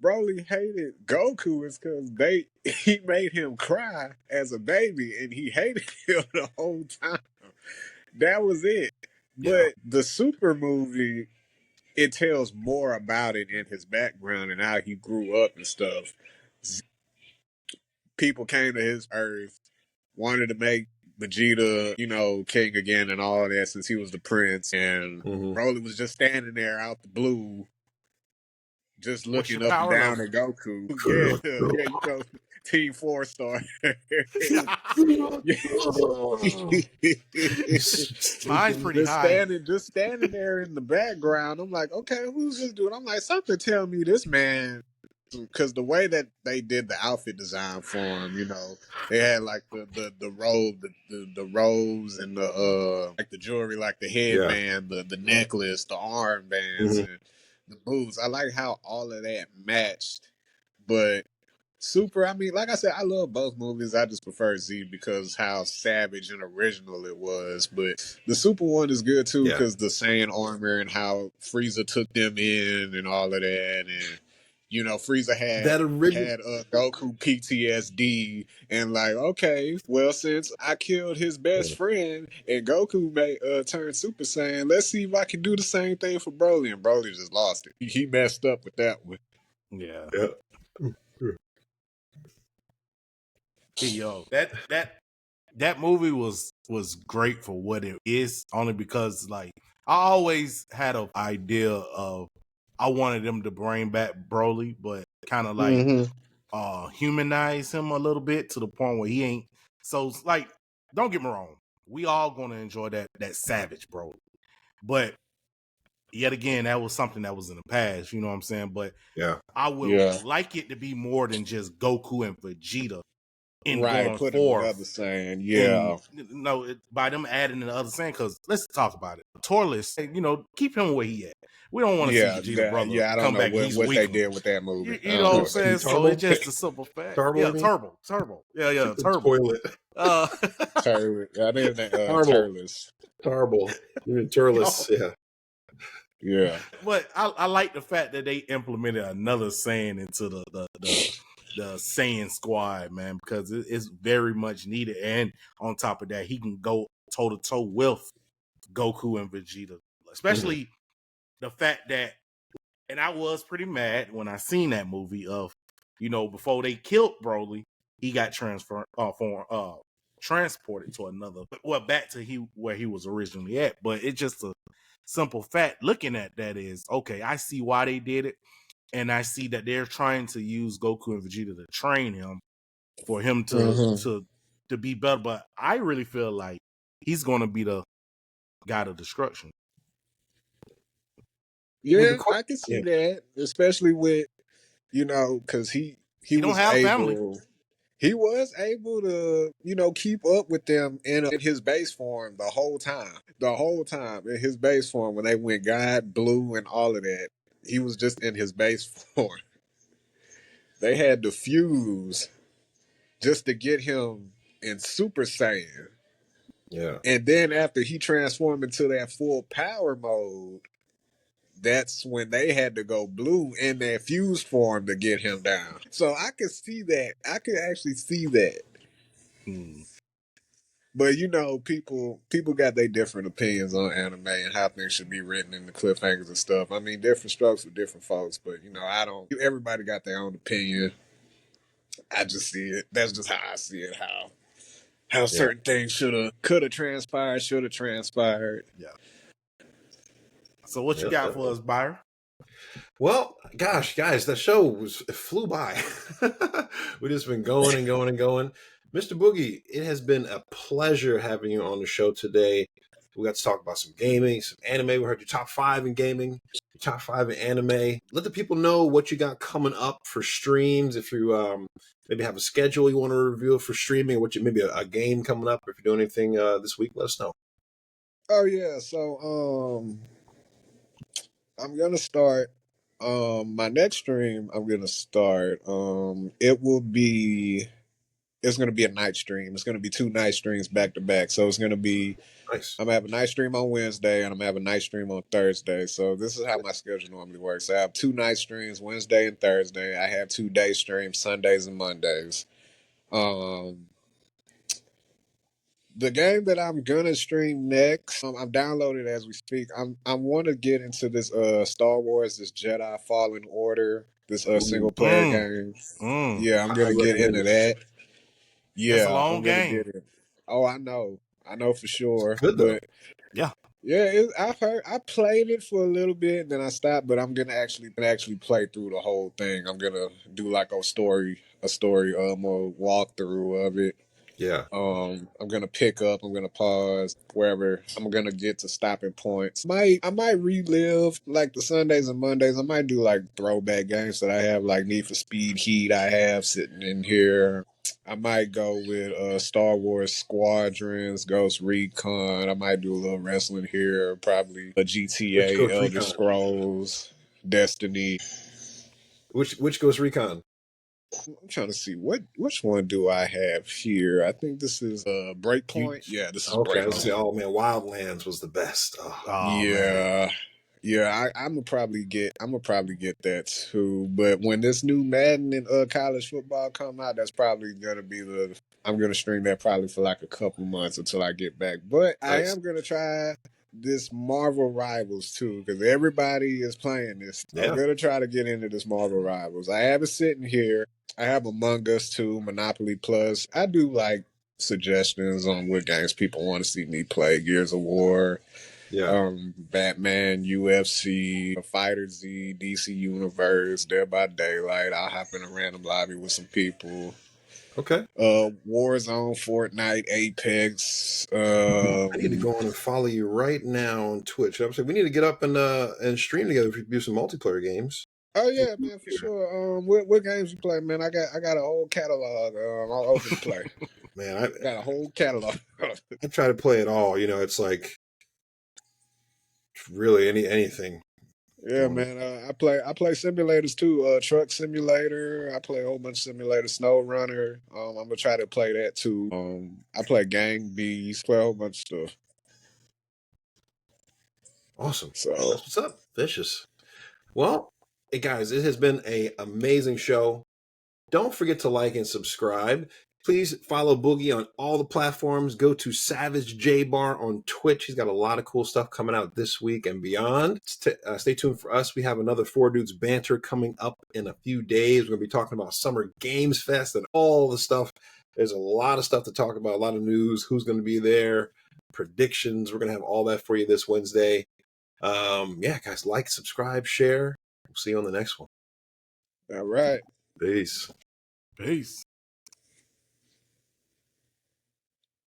Broly hated Goku is because he made him cry as a baby and he hated him the whole time. That was it. Yeah. But the Super movie, it tells more about it in his background and how he grew up and stuff. People came to his Earth, wanted to make Vegeta, king again and all that since he was the prince. And Broly was just standing there out the blue, just looking up and down at Goku. Yeah, Team 4-star. Mine's pretty high. Just standing there in the background. I'm like, okay, who's this dude? I'm like, something tell me this man. Because the way that they did the outfit design for him, they had like the robe, the robes, and the like the jewelry, like the headband, the necklace, the armbands, and the boots. I like how all of that matched. But Super, I mean, like I said, I love both movies. I just prefer Z because how savage and original it was. But the Super one is good too because the Saiyan armor and how Frieza took them in and all of that. And Frieza had Goku PTSD and like, okay, well, since I killed his best friend and Goku turned Super Saiyan, let's see if I can do the same thing for Broly. And Broly just lost it. He messed up with that one. Yeah. Yo, that movie was great for what it is, only because like I always had an idea of I wanted them to bring back Broly, but kind of like humanize him a little bit to the point where he ain't so like. Don't get me wrong, we all gonna enjoy that savage Broly, but yet again, that was something that was in the past. You know what I'm saying? But I would like it to be more than just Goku and Vegeta. Going forth, another Saiyan, by them adding the other Saiyan, because let's talk about it. Torless, keep him where he at. We don't want to see Vegeta brother I don't come know back. What they did with that movie. You know what I'm saying? So it's just a simple fact. Turbo, Turbo. Yeah, Turbo. Toilet. Turbo. I mean, Turles. Terrible. Turles, yeah. But I like the fact that they implemented another Saiyan into the Saiyan squad, man, because it's very much needed. And on top of that, he can go toe to toe with Goku and Vegeta, especially the fact that, and I was pretty mad when I seen that movie of, before they killed Broly, he got transported to another, back to where he was originally at. But it's just a simple fact. Looking at that is, okay, I see why they did it. And I see that they're trying to use Goku and Vegeta to train him for him to be better. But I really feel like he's going to be the god of destruction. Yeah, I can see that, especially with because he don't have family. He was able to keep up with them in his base form the whole time in his base form when they went God, Blue, and all of that. He was just in his base form. They had to fuse just to get him in Super Saiyan. Yeah. And then after he transformed into that full power mode, that's when they had to go blue in their fused form to get him down. So I could see that. I could actually see that. But people got their different opinions on anime and how things should be written in the cliffhangers and stuff. I mean, different strokes for different folks, but I don't. Everybody got their own opinion. I just see it. That's just how I see it. How certain things could have transpired, should have transpired. Yeah. So what you got for us, Byron? Well, gosh, guys, the show flew by. We've just been going and going and going. Mr. Boogie, it has been a pleasure having you on the show today. We got to talk about some gaming, some anime. We heard your top 5 in gaming, your top 5 in anime. Let the people know what you got coming up for streams. If you maybe have a schedule you want to review for streaming, or maybe a game coming up. If you're doing anything this week, let us know. Oh yeah, so I'm gonna start my next stream. I'm gonna start. It's gonna be a night stream. It's gonna be 2 night streams back to back. So it's gonna be Nice. I'm gonna have a night stream on Wednesday and I'm gonna have a night stream on Thursday. So this is how my schedule normally works. I have 2 night streams Wednesday and Thursday. I have 2 day streams Sundays and Mondays. The game that I'm gonna stream next, I'm downloaded as we speak. I want to get into this Star Wars, this Jedi Fallen Order, this single player game. Yeah, I'm gonna get into that. That's a Yeah, long I'm gonna game. get it. Oh, I know for sure. Good though. But yeah, I played it for a little bit, then I stopped. But I'm gonna actually play through the whole thing. I'm gonna do like a story more walkthrough of it. Yeah. I'm gonna pick up. I'm gonna pause wherever. I'm gonna get to stopping points. I might relive like the Sundays and Mondays. I might do like throwback games that I have, like Need for Speed Heat. I have sitting in here. I might go with Star Wars Squadrons, Ghost Recon. I might do a little wrestling here. Probably a Which GTA, Ghost Elder Recon? Scrolls, Destiny. Which Ghost Recon? I'm trying to see which one do I have here. I think this is Breakpoint. Yeah, this is Okay, I was Breakpoint. gonna say, oh man, Wildlands was the best. oh Yeah. man. Yeah, I'm gonna probably get that too. But when this new Madden and college football come out, that's probably gonna be I'm gonna stream that probably for like a couple months until I get back. But I Nice. am gonna try this Marvel Rivals too, because everybody is playing this. Yeah. I'm gonna try to get into this Marvel Rivals. I have it sitting here. I have Among Us 2, Monopoly Plus. I do like suggestions on what games people want to see me play. Gears of War. Yeah. Batman, UFC, Fighter Z, DC Universe, Dead by Daylight. I'll hop in a random lobby with some people. Okay. Warzone, Fortnite, Apex. I need to go on and follow you right now on Twitch. I'm saying we need to get up and stream together if we do some multiplayer games. Oh yeah, man, for sure. What games you play, man? I got a whole catalog. All over the play. Man, I got a whole catalog. I try to play it all. You know, it's like really anything. Yeah, man. I play simulators too. Truck simulator. I play a whole bunch of simulators. Snow Runner. I'm gonna try to play that too. I play Gang Beast. Play a whole bunch of stuff. Awesome. So that's what's up. Vicious. Well, hey guys, it has been an amazing show. Don't forget to like and subscribe. Please follow Boogie on all the platforms. Go to Savage J Bar on Twitch. He's got a lot of cool stuff coming out this week and beyond. Stay tuned for us. We have another Four Dudes Banter coming up in a few days. We're going to be talking about Summer Games Fest and all the stuff. There's a lot of stuff to talk about, a lot of news, who's going to be there, predictions. We're going to have all that for you this Wednesday. Yeah, guys, like, subscribe, share. We'll see you on the next one. all right. Peace. Peace.